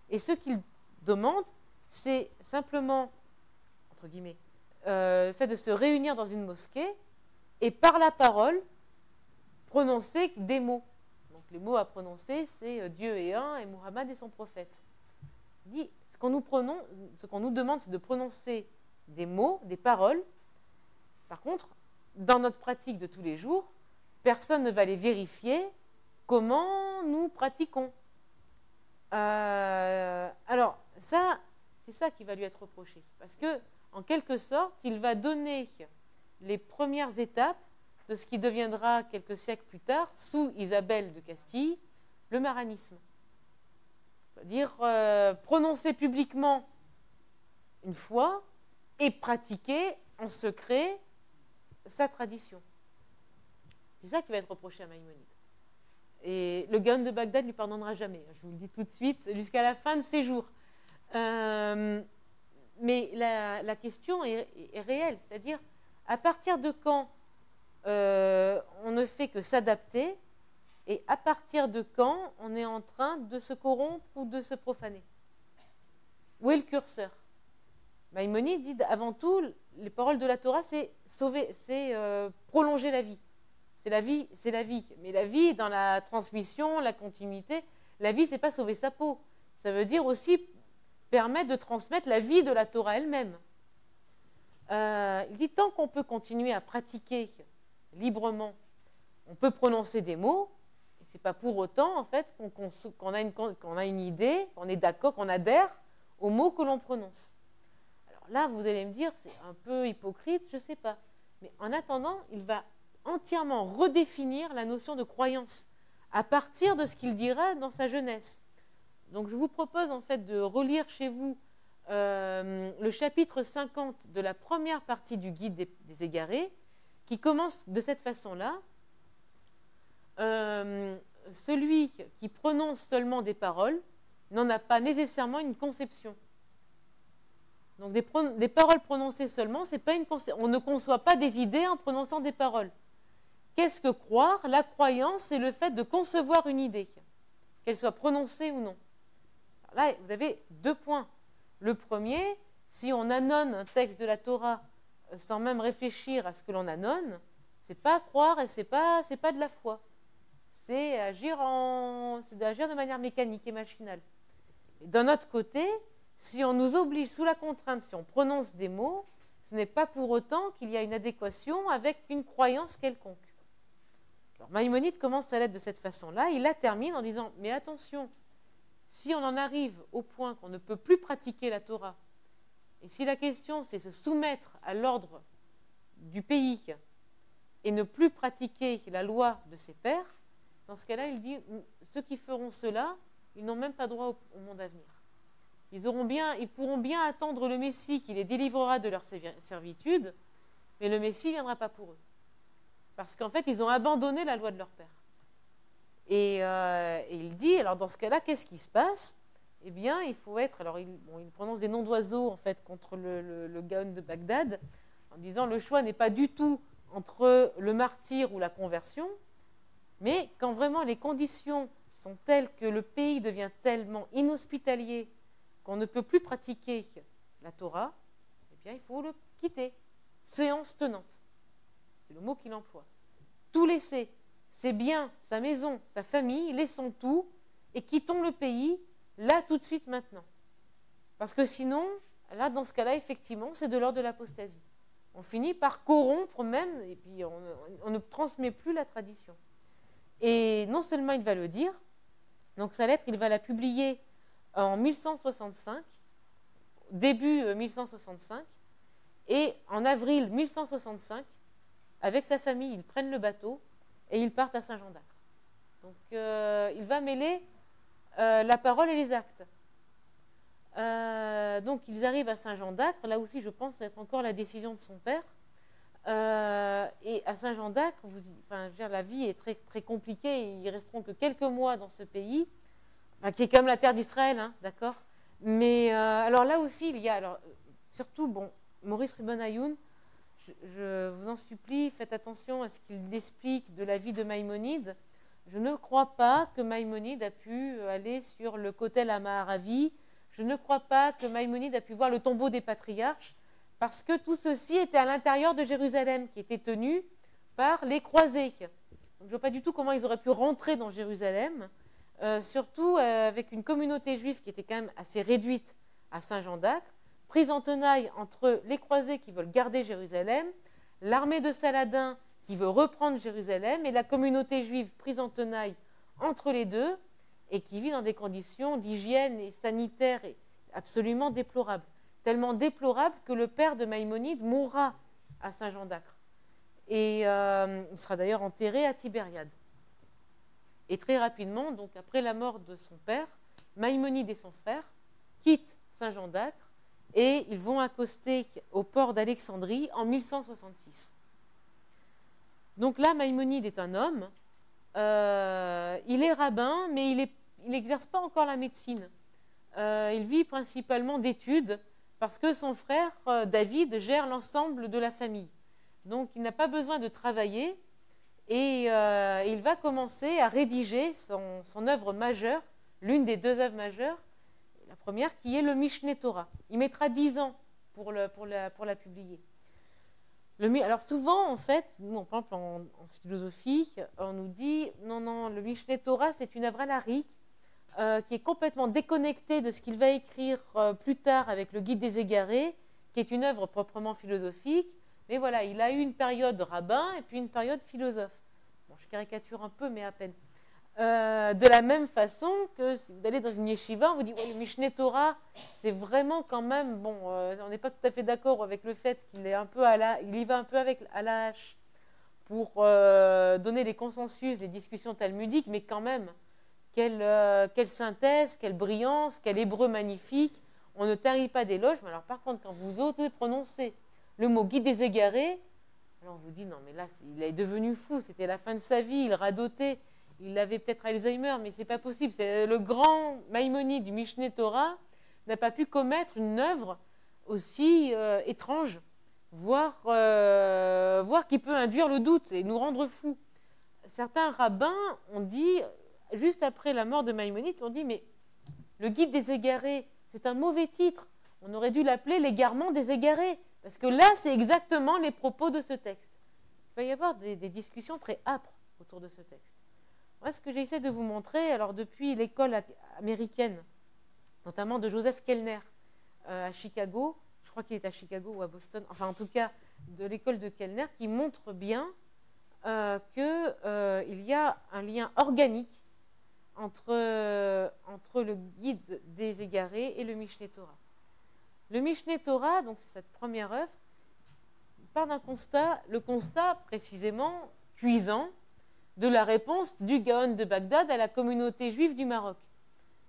Speaker 1: Et ce qu'ils demandent, c'est simplement, entre guillemets, le fait de se réunir dans une mosquée et par la parole, prononcer des mots. Donc les mots à prononcer, c'est Dieu est un et Muhammad est son prophète. Il dit, ce qu'on nous demande, c'est de prononcer des mots, des paroles. Par contre, dans notre pratique de tous les jours, personne ne va les vérifier comment nous pratiquons. Alors, ça, c'est ça qui va lui être reproché. Parce que, en quelque sorte, il va donner les premières étapes de ce qui deviendra, quelques siècles plus tard, sous Isabelle de Castille, le maranisme. C'est-à-dire prononcer publiquement une foi et pratiquer en secret sa tradition. C'est ça qui va être reproché à Maïmonide. Et le gaon de Bagdad ne lui pardonnera jamais, je vous le dis tout de suite, jusqu'à la fin de ses jours. Mais la question est réelle, c'est-à-dire à partir de quand on ne fait que s'adapter et à partir de quand on est en train de se corrompre ou de se profaner. Où est le curseur? Maïmonide dit avant tout, les paroles de la Torah, c'est prolonger la vie. C'est la vie, c'est la vie. Mais la vie, dans la transmission, la continuité, la vie, c'est pas sauver sa peau. Ça veut dire aussi permettre de transmettre la vie de la Torah elle-même. Il dit tant qu'on peut continuer à pratiquer librement, on peut prononcer des mots, et c'est pas pour autant en fait qu'on a une idée, qu'on est d'accord, qu'on adhère aux mots que l'on prononce. Alors là, vous allez me dire, c'est un peu hypocrite, je sais pas. Mais en attendant, il va entièrement redéfinir la notion de croyance à partir de ce qu'il dira dans sa jeunesse. Donc je vous propose en fait de relire chez vous le chapitre 50 de la première partie du guide des égarés, qui commence de cette façon-là. Celui qui prononce seulement des paroles n'en a pas nécessairement une conception. Donc des paroles prononcées seulement, c'est pas une on ne conçoit pas des idées en prononçant des paroles. Qu'est-ce que croire? La croyance, c'est le fait de concevoir une idée, qu'elle soit prononcée ou non. Alors là, vous avez deux points. Le premier, si on annonce un texte de la Torah sans même réfléchir à ce que l'on annonce, c'est pas croire et c'est pas de la foi. C'est agir de manière mécanique et machinale. Et d'un autre côté, si on nous oblige sous la contrainte, si on prononce des mots, ce n'est pas pour autant qu'il y a une adéquation avec une croyance quelconque. Alors Maïmonide commence sa lettre de cette façon-là, il la termine en disant « Mais attention, si on en arrive au point qu'on ne peut plus pratiquer la Torah, et si la question c'est se soumettre à l'ordre du pays et ne plus pratiquer la loi de ses pairs, dans ce cas-là, il dit ceux qui feront cela, ils n'ont même pas droit au monde à venir. Ils pourront bien attendre le Messie qui les délivrera de leur servitude, mais le Messie ne viendra pas pour eux. Parce qu'en fait, ils ont abandonné la loi de leur père. Et il dit, alors dans ce cas-là, qu'est-ce qui se passe? Eh bien, il faut être... Alors, il prononce des noms d'oiseaux, en fait, contre le Gaon de Bagdad, en disant, le choix n'est pas du tout entre le martyre ou la conversion, mais quand vraiment les conditions sont telles que le pays devient tellement inhospitalier qu'on ne peut plus pratiquer la Torah, eh bien, il faut le quitter. Séance tenante. C'est le mot qu'il emploie. Tout laisser, ses biens, sa maison, sa famille, laissons tout et quittons le pays, là, tout de suite, maintenant. Parce que sinon, là, dans ce cas-là, effectivement, c'est de l'ordre de l'apostasie. On finit par corrompre même, et puis on ne transmet plus la tradition. Et non seulement il va le dire, donc sa lettre, il va la publier en 1165, début 1165, et en avril 1165, avec sa famille, ils prennent le bateau et ils partent à Saint-Jean d'Acre. Donc il va mêler la parole et les actes. Donc ils arrivent à Saint-Jean d'Acre, là aussi je pense que ça va être encore la décision de son père. Et à Saint-Jean d'Acre, la vie est très, très compliquée, et ils resteront que quelques mois dans ce pays, qui est comme la terre d'Israël, hein, d'accord. Mais alors là aussi, il y a, surtout, bon, Maurice Ruben Ayoun, je vous en supplie, faites attention à ce qu'il explique de la vie de Maïmonide. Je ne crois pas que Maïmonide a pu aller sur le Kotel à Maharavi. Je ne crois pas que Maïmonide a pu voir le tombeau des patriarches, parce que tout ceci était à l'intérieur de Jérusalem, qui était tenu par les croisés. Donc, je ne vois pas du tout comment ils auraient pu rentrer dans Jérusalem, surtout avec une communauté juive qui était quand même assez réduite à Saint-Jean d'Acre, prise en tenaille entre les croisés qui veulent garder Jérusalem, l'armée de Saladin qui veut reprendre Jérusalem, et la communauté juive prise en tenaille entre les deux, et qui vit dans des conditions d'hygiène et sanitaires absolument déplorables. Tellement déplorable que le père de Maïmonide mourra à Saint-Jean d'Acre. Et il sera d'ailleurs enterré à Tibériade. Et très rapidement, donc après la mort de son père, Maïmonide et son frère quittent Saint-Jean d'Acre et ils vont accoster au port d'Alexandrie en 1166. Donc là, Maïmonide est un homme, il est rabbin, mais il n'exerce pas encore la médecine. Il vit principalement d'études, parce que son frère, David, gère l'ensemble de la famille. Donc, il n'a pas besoin de travailler et il va commencer à rédiger son œuvre majeure, l'une des deux œuvres majeures, la première qui est le Mishneh Torah. Il mettra 10 ans pour la publier. Alors souvent, en fait, nous, par exemple, en philosophie, on nous dit non, le Mishneh Torah, c'est une œuvre alarique, qui est complètement déconnecté de ce qu'il va écrire plus tard avec le Guide des Égarés, qui est une œuvre proprement philosophique. Mais voilà, il a eu une période rabbin et puis une période philosophe. Bon, je caricature un peu, mais à peine. De la même façon que si vous allez dans une yeshiva, on vous dit le Mishneh Torah, c'est vraiment quand même, bon, on n'est pas tout à fait d'accord avec le fait qu'il est un peu il y va un peu à la hache pour donner les consensus, les discussions talmudiques, mais quand même, quelle synthèse, quelle brillance, quel hébreu magnifique. On ne tarit pas d'éloges, mais alors par contre, quand vous osez prononcer le mot Guide des Égarés, alors on vous dit non, mais là, il est devenu fou, c'était la fin de sa vie, il radotait, il avait peut-être Alzheimer, mais c'est pas possible. C'est le grand Maïmonide du Mishneh Torah n'a pas pu commettre une œuvre aussi étrange, voire qui peut induire le doute et nous rendre fous. Certains rabbins ont dit, juste après la mort de Maïmonide, on dit mais le Guide des Égarés, c'est un mauvais titre. On aurait dû l'appeler l'égarement des égarés, parce que là, c'est exactement les propos de ce texte. Il va y avoir des discussions très âpres autour de ce texte. Moi, ce que j'essaie de vous montrer, alors depuis l'école américaine, notamment de Joseph Kellner à Chicago, je crois qu'il est à Chicago ou à Boston, enfin en tout cas de l'école de Kellner, qui montre bien qu'il y a un lien organique entre le Guide des Égarés et le Mishneh Torah. Le Mishneh Torah, donc c'est cette première œuvre, part d'un constat, le constat précisément cuisant de la réponse du Gaon de Bagdad à la communauté juive du Maroc,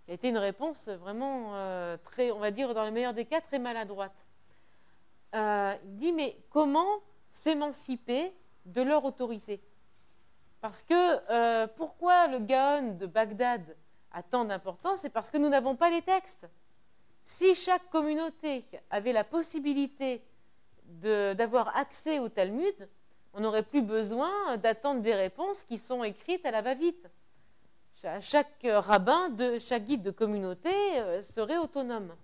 Speaker 1: qui a été une réponse vraiment très, on va dire dans le meilleur des cas, très maladroite. Il dit mais comment s'émanciper de leur autorité? Parce que pourquoi le Gaon de Bagdad a tant d'importance? C'est parce que nous n'avons pas les textes. Si chaque communauté avait la possibilité d'avoir accès au Talmud, on n'aurait plus besoin d'attendre des réponses qui sont écrites à la va-vite. Chaque rabbin, chaque guide de communauté serait autonome.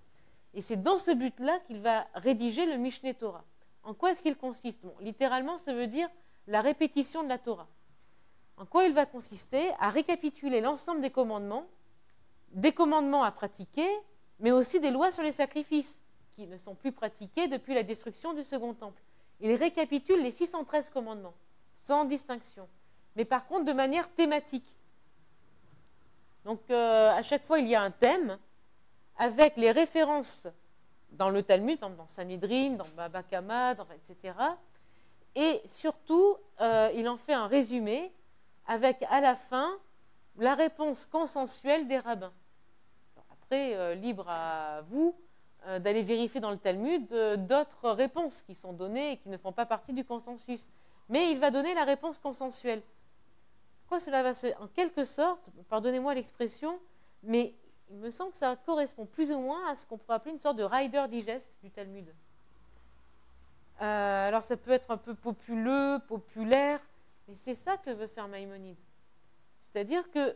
Speaker 1: Et c'est dans ce but-là qu'il va rédiger le Mishneh Torah. En quoi est-ce qu'il consiste? Bon, littéralement, ça veut dire la répétition de la Torah. En quoi il va consister? À récapituler l'ensemble des commandements à pratiquer, mais aussi des lois sur les sacrifices, qui ne sont plus pratiqués depuis la destruction du Second Temple. Il récapitule les 613 commandements, sans distinction, mais par contre de manière thématique. Donc à chaque fois, il y a un thème, avec les références dans le Talmud, par exemple dans Sanhedrin, dans Baba Kama, etc. Et surtout, il en fait un résumé, avec à la fin la réponse consensuelle des rabbins. Alors après, libre à vous d'aller vérifier dans le Talmud d'autres réponses qui sont données et qui ne font pas partie du consensus. Mais il va donner la réponse consensuelle. Pourquoi cela va se... En quelque sorte, pardonnez-moi l'expression, mais il me semble que ça correspond plus ou moins à ce qu'on pourrait appeler une sorte de Rider Digest du Talmud. Alors ça peut être un peu populaire, mais c'est ça que veut faire Maïmonide. C'est-à-dire que,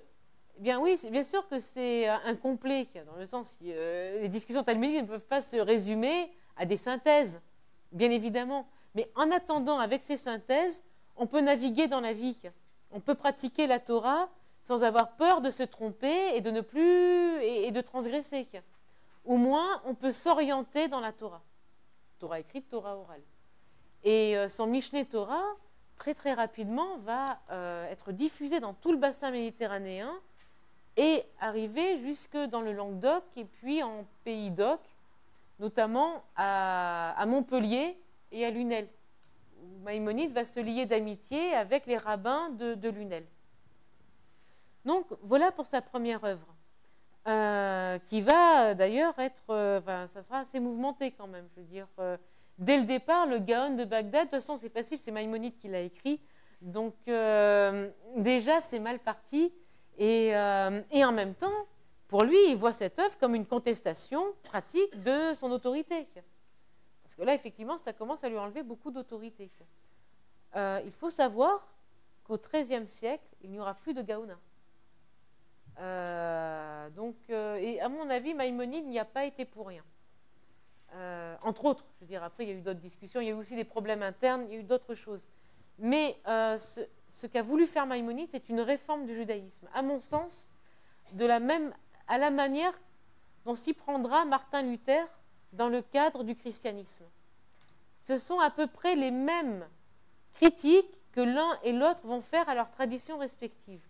Speaker 1: eh bien oui, bien sûr que c'est incomplet, dans le sens que les discussions talmudiques ne peuvent pas se résumer à des synthèses, bien évidemment. Mais en attendant, avec ces synthèses, on peut naviguer dans la vie. On peut pratiquer la Torah sans avoir peur de se tromper et de ne plus et de transgresser. Au moins, on peut s'orienter dans la Torah. Torah écrite, Torah orale. Et son Mishneh Torah, très très rapidement, va être diffusé dans tout le bassin méditerranéen et arriver jusque dans le Languedoc et puis en Pays d'Oc, notamment à Montpellier et à Lunel, où Maïmonide va se lier d'amitié avec les rabbins de Lunel. Donc voilà pour sa première œuvre, qui va d'ailleurs être, ça sera assez mouvementé quand même, je veux dire. Dès le départ, le Gaon de Bagdad, de toute façon c'est facile, c'est Maïmonide qui l'a écrit, donc déjà c'est mal parti, et en même temps, pour lui, il voit cette œuvre comme une contestation pratique de son autorité. Parce que là, effectivement, ça commence à lui enlever beaucoup d'autorité. Il faut savoir qu'au XIIIe siècle, il n'y aura plus de Gaona. Et à mon avis, Maïmonide n'y a pas été pour rien. Entre autres, je veux dire, après il y a eu d'autres discussions, il y a eu aussi des problèmes internes, il y a eu d'autres choses. Mais ce qu'a voulu faire Maïmonide, c'est une réforme du judaïsme. À mon sens, à la manière dont s'y prendra Martin Luther dans le cadre du christianisme. Ce sont à peu près les mêmes critiques que l'un et l'autre vont faire à leurs traditions respectives.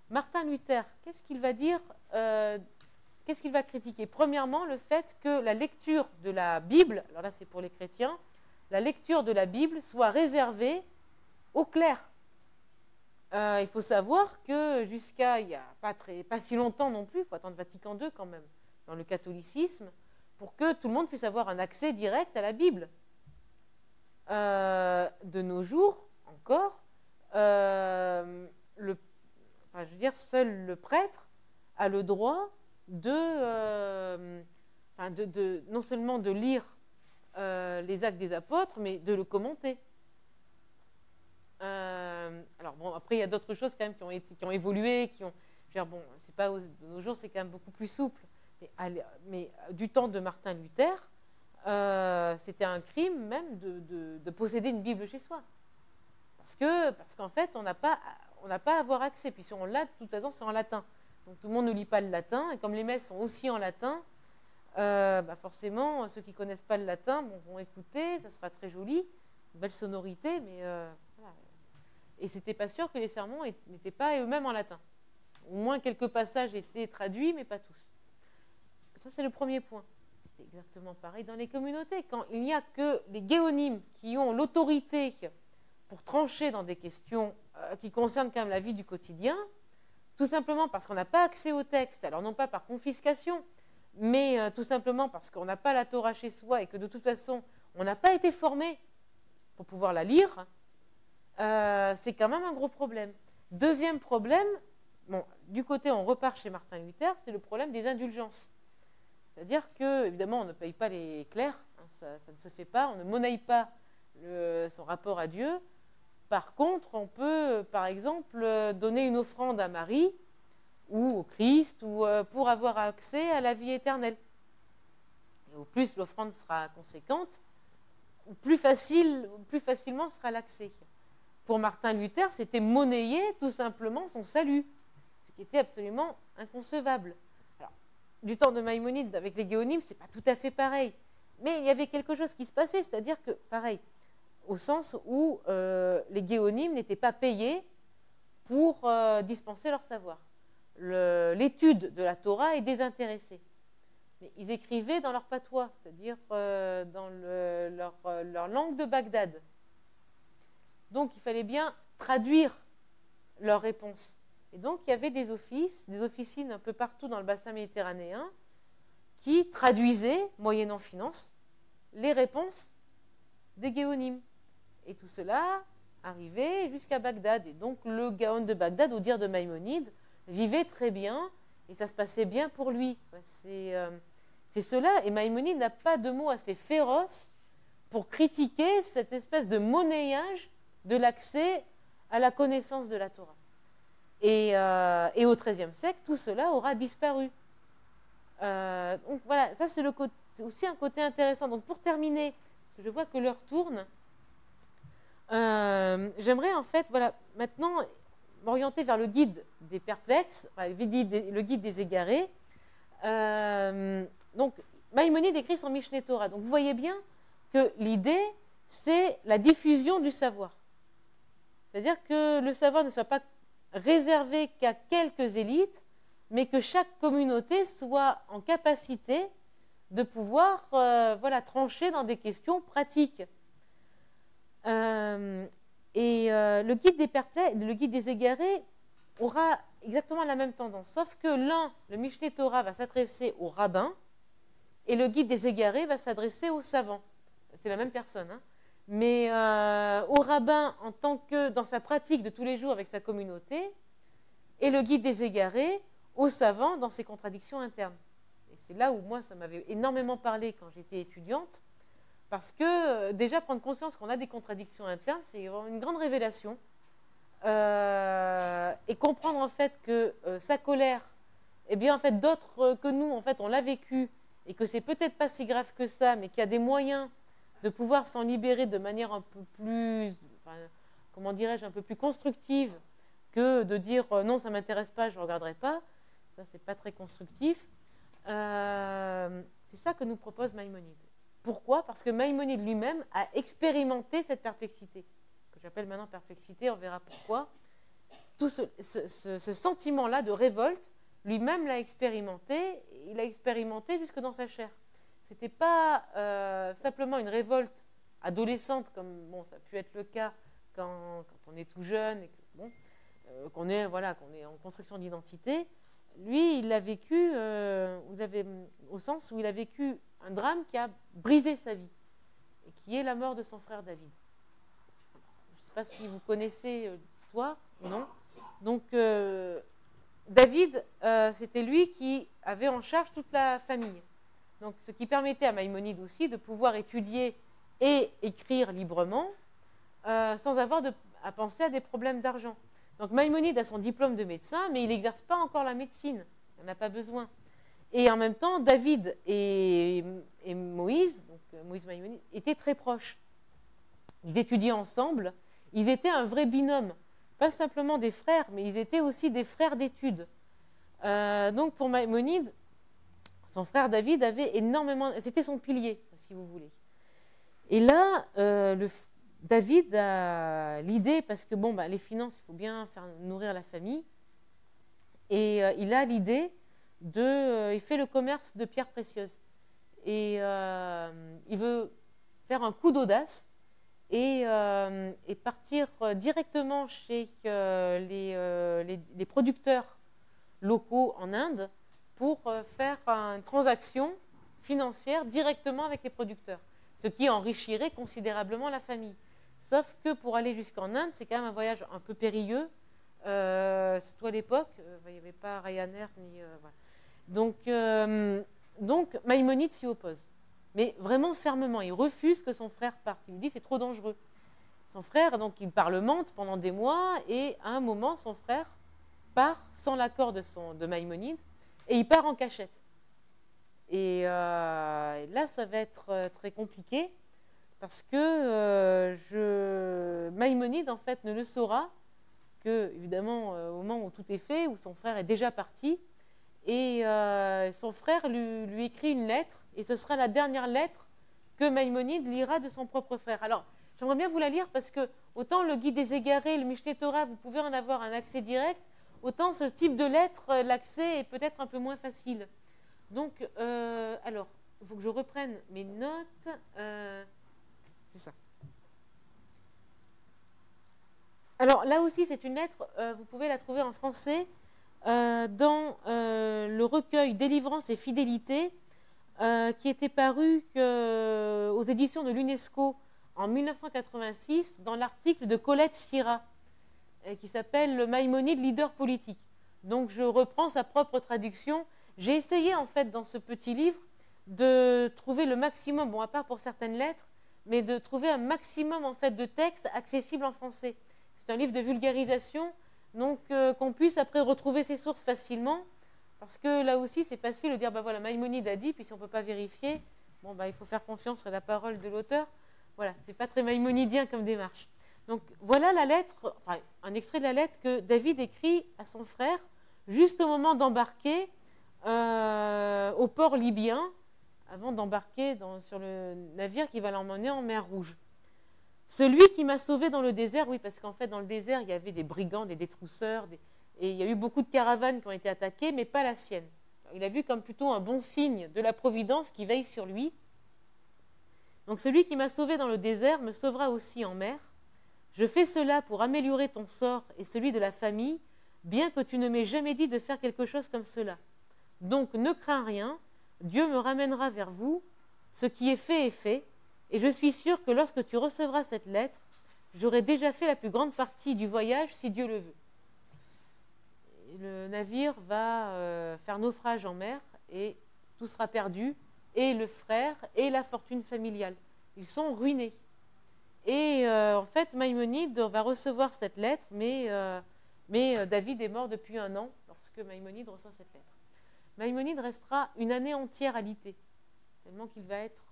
Speaker 1: Martin Luther, qu'est-ce qu'il va dire Qu'est-ce qu'il va critiquer? Premièrement, le fait que la lecture de la Bible, alors là c'est pour les chrétiens, la lecture de la Bible soit réservée aux clercs. Il faut savoir que jusqu'à il n'y a pas si longtemps non plus, il faut attendre Vatican II quand même, dans le catholicisme, pour que tout le monde puisse avoir un accès direct à la Bible. De nos jours, encore, je veux dire, seul le prêtre a le droit non seulement de lire les actes des apôtres, mais de le commenter. Alors bon, après il y a d'autres choses quand même qui ont évolué, bon, c'est pas de nos jours, c'est quand même beaucoup plus souple. Mais du temps de Martin Luther, c'était un crime même de posséder une Bible chez soi, parce qu'en fait on n'a pas à avoir accès. Puis si on l'a, de toute façon c'est en latin. Donc tout le monde ne lit pas le latin, et comme les messes sont aussi en latin, forcément, ceux qui ne connaissent pas le latin vont écouter, ça sera très joli, une belle sonorité, mais voilà. Et c'était pas sûr que les sermons n'étaient pas eux-mêmes en latin. Au moins quelques passages étaient traduits, mais pas tous. Ça, c'est le premier point. C'était exactement pareil dans les communautés. Quand il n'y a que les géonimes qui ont l'autorité pour trancher dans des questions qui concernent quand même la vie du quotidien, tout simplement parce qu'on n'a pas accès au texte, alors non pas par confiscation, mais tout simplement parce qu'on n'a pas la Torah chez soi et que de toute façon, on n'a pas été formé pour pouvoir la lire, c'est quand même un gros problème. Deuxième problème, bon, du côté on repart chez Martin Luther, c'est le problème des indulgences. C'est-à-dire que, évidemment, on ne paye pas les clercs, hein, ça ne se fait pas, on ne monnaie pas son rapport à Dieu. Par contre, on peut, par exemple, donner une offrande à Marie ou au Christ ou, pour avoir accès à la vie éternelle. Et au plus l'offrande sera conséquente, plus facilement sera l'accès. Pour Martin Luther, c'était monnayer tout simplement son salut, ce qui était absolument inconcevable. Alors, du temps de Maïmonide, avec les géonymes, ce n'est pas tout à fait pareil. Mais il y avait quelque chose qui se passait, c'est-à-dire que, pareil, au sens où les géonymes n'étaient pas payés pour dispenser leur savoir. L'étude de la Torah est désintéressée. Mais ils écrivaient dans leur patois, c'est-à-dire dans leur langue de Bagdad. Donc, il fallait bien traduire leurs réponses. Et donc, il y avait des officines un peu partout dans le bassin méditerranéen qui traduisaient, moyennant finance, les réponses des géonymes. Et tout cela arrivait jusqu'à Bagdad. Et donc, le Gaon de Bagdad, au dire de Maïmonide, vivait très bien et ça se passait bien pour lui. C'est cela. Et Maïmonide n'a pas de mots assez féroces pour critiquer cette espèce de monnayage de l'accès à la connaissance de la Torah. Et au XIIIe siècle, tout cela aura disparu. Donc voilà, ça c'est aussi un côté intéressant. Donc pour terminer, parce que je vois que l'heure tourne, j'aimerais en fait, voilà, maintenant m'orienter vers le guide des perplexes, enfin, le guide des égarés. Donc Maïmonide écrit son Mishneh Torah. Donc vous voyez bien que l'idée, c'est la diffusion du savoir. C'est-à-dire que le savoir ne soit pas réservé qu'à quelques élites, mais que chaque communauté soit en capacité de pouvoir trancher dans des questions pratiques. Le guide des égarés, aura exactement la même tendance, sauf que le Mishneh Torah va s'adresser aux rabbins et le guide des égarés va s'adresser aux savants. C'est la même personne, hein. Mais au rabbin en tant que dans sa pratique de tous les jours avec sa communauté, et le guide des égarés aux savants dans ses contradictions internes. Et c'est là où moi ça m'avait énormément parlé quand j'étais étudiante, parce que déjà prendre conscience qu'on a des contradictions internes, c'est une grande révélation, et comprendre en fait que sa colère, eh bien en fait d'autres que nous en fait on l'a vécu et que c'est peut-être pas si grave que ça, mais qu'il y a des moyens de pouvoir s'en libérer de manière un peu plus, comment dirais-je, un peu plus constructive que de dire non, ça ne m'intéresse pas, je ne regarderai pas. Ça, c'est pas très constructif. C'est ça que nous propose Maïmonide. Pourquoi? Parce que Maïmonide lui-même a expérimenté cette perplexité, que j'appelle maintenant perplexité, on verra pourquoi. Tout ce sentiment-là de révolte, lui-même l'a expérimenté, il l'a expérimenté jusque dans sa chair. Ce n'était pas simplement une révolte adolescente, comme bon, ça a pu être le cas quand on est tout jeune, et que, qu'on est en construction d'identité. Lui, il l'a vécu au sens où il a vécu un drame qui a brisé sa vie, et qui est la mort de son frère David. Je ne sais pas si vous connaissez l'histoire ou non. Donc, David, c'était lui qui avait en charge toute la famille. Donc, ce qui permettait à Maïmonide aussi de pouvoir étudier et écrire librement sans avoir à penser à des problèmes d'argent. Donc, Maïmonide a son diplôme de médecin, mais il n'exerce pas encore la médecine. Il n'en a pas besoin. Et en même temps, David et Moïse, donc Moïse Maïmonide, étaient très proches. Ils étudiaient ensemble. Ils étaient un vrai binôme. Pas simplement des frères, mais ils étaient aussi des frères d'études. Donc, pour Maïmonide, son frère David avait énormément... C'était son pilier, si vous voulez. Et là, David a l'idée, parce que bon, les finances, il faut bien faire nourrir la famille. Et il a l'idée il fait le commerce de pierres précieuses. Et il veut faire un coup d'audace et partir directement chez les producteurs locaux en Inde pour faire une transaction financière directement avec les producteurs, ce qui enrichirait considérablement la famille. Sauf que pour aller jusqu'en Inde, c'est quand même un voyage un peu périlleux, surtout à l'époque, il n'y avait pas Ryanair ni... voilà. Donc Maïmonide s'y oppose, mais vraiment fermement. Il refuse que son frère parte. Il lui dit c'est trop dangereux. Son frère, donc, il parlemente pendant des mois, et à un moment, son frère part sans l'accord de Maïmonide, et il part en cachette. Et là, ça va être très compliqué, parce que Maïmonide, en fait, ne le saura que, évidemment, au moment où tout est fait, où son frère est déjà parti, et son frère lui écrit une lettre, et ce sera la dernière lettre que Maïmonide lira de son propre frère. Alors, j'aimerais bien vous la lire parce que autant le Guide des Égarés, le Mishneh Torah, vous pouvez en avoir un accès direct, autant ce type de lettre, l'accès est peut-être un peu moins facile. Donc, alors, il faut que je reprenne mes notes. C'est ça. Alors, là aussi, c'est une lettre, vous pouvez la trouver en français dans le recueil Délivrance et Fidélité, qui était paru aux éditions de l'UNESCO en 1986, dans l'article de Colette Sira, qui s'appelle « Le Maïmonide, leader politique ». Donc, je reprends sa propre traduction. J'ai essayé, en fait, dans ce petit livre, de trouver le maximum, bon, à part pour certaines lettres, mais de trouver un maximum, en fait, de textes accessibles en français. C'est un livre de vulgarisation, donc qu'on puisse après retrouver ses sources facilement, parce que là aussi, c'est facile de dire, ben voilà, Maïmonide a dit, puis si on ne peut pas vérifier, bon, ben, il faut faire confiance à la parole de l'auteur. Voilà, ce n'est pas très maïmonidien comme démarche. Donc voilà la lettre, enfin, un extrait de la lettre que David écrit à son frère juste au moment d'embarquer au port libyen, avant d'embarquer sur le navire qui va l'emmener en mer Rouge. Celui qui m'a sauvé dans le désert, oui, parce qu'en fait, dans le désert, il y avait des brigands, des détrousseurs, et il y a eu beaucoup de caravanes qui ont été attaquées, mais pas la sienne. Il a vu comme plutôt un bon signe de la providence qui veille sur lui. Donc celui qui m'a sauvé dans le désert me sauvera aussi en mer. Je fais cela pour améliorer ton sort et celui de la famille, bien que tu ne m'aies jamais dit de faire quelque chose comme cela. Donc ne crains rien, Dieu me ramènera vers vous, ce qui est fait, et je suis sûre que lorsque tu recevras cette lettre, j'aurai déjà fait la plus grande partie du voyage si Dieu le veut. Et le navire va faire naufrage en mer et tout sera perdu, et le frère et la fortune familiale. Ils sont ruinés. Et en fait, Maïmonide va recevoir cette lettre, mais David est mort depuis 1 an lorsque Maïmonide reçoit cette lettre. Maïmonide restera une année entière alité, tellement qu'il va être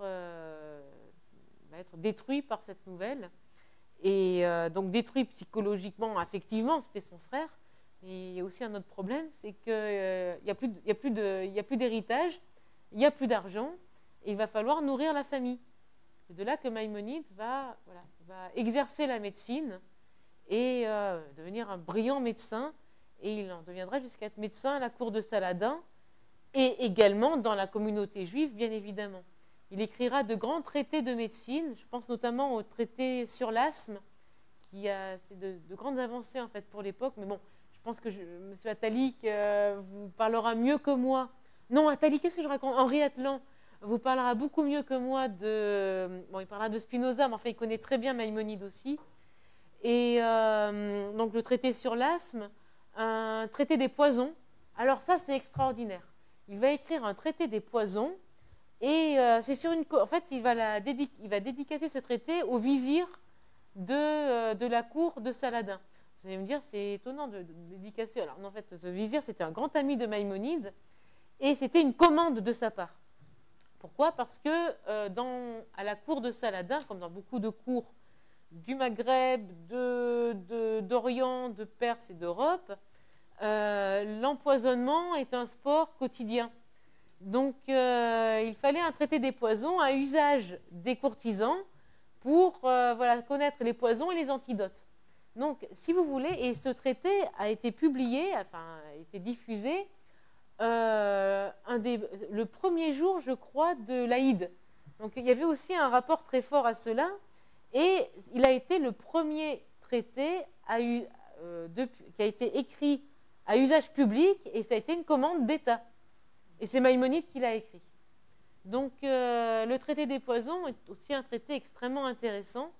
Speaker 1: détruit par cette nouvelle. Et donc détruit psychologiquement, affectivement, c'était son frère. Mais il y a aussi un autre problème, c'est qu'il n'y a plus d'héritage, il n'y a plus d'argent, et il va falloir nourrir la famille. C'est de là que Maïmonide va exercer la médecine et devenir un brillant médecin, et il en deviendra jusqu'à être médecin à la cour de Saladin, et également dans la communauté juive, bien évidemment. Il écrira de grands traités de médecine, je pense notamment au traité sur l'asthme, c'est de grandes avancées en fait pour l'époque, mais bon, je pense que M. Attali vous parlera mieux que moi. Non, Attali, qu'est-ce que je raconte? Henri Atlan vous parlera beaucoup mieux que moi bon, il parlera de Spinoza, mais enfin, il connaît très bien Maïmonide aussi. Et donc, le traité sur l'asthme, un traité des poisons. Alors ça, c'est extraordinaire. Il va écrire un traité des poisons, et c'est sur en fait, il va dédicacer ce traité au vizir de la cour de Saladin. Vous allez me dire, c'est étonnant de dédicacer. Alors, en fait, ce vizir, c'était un grand ami de Maïmonide, et c'était une commande de sa part. Pourquoi? Parce que à la cour de Saladin, comme dans beaucoup de cours du Maghreb, d'Orient, de Perse et d'Europe, l'empoisonnement est un sport quotidien. Donc, il fallait un traité des poisons à usage des courtisans pour connaître les poisons et les antidotes. Donc, si vous voulez, et ce traité a été publié, enfin, a été diffusé le premier jour, je crois, de l'Aïd. Donc, il y avait aussi un rapport très fort à cela, et il a été le premier traité qui a été écrit à usage public, et ça a été une commande d'État. Et c'est Maïmonide qui l'a écrit. Donc, le traité des poisons est aussi un traité extrêmement intéressant.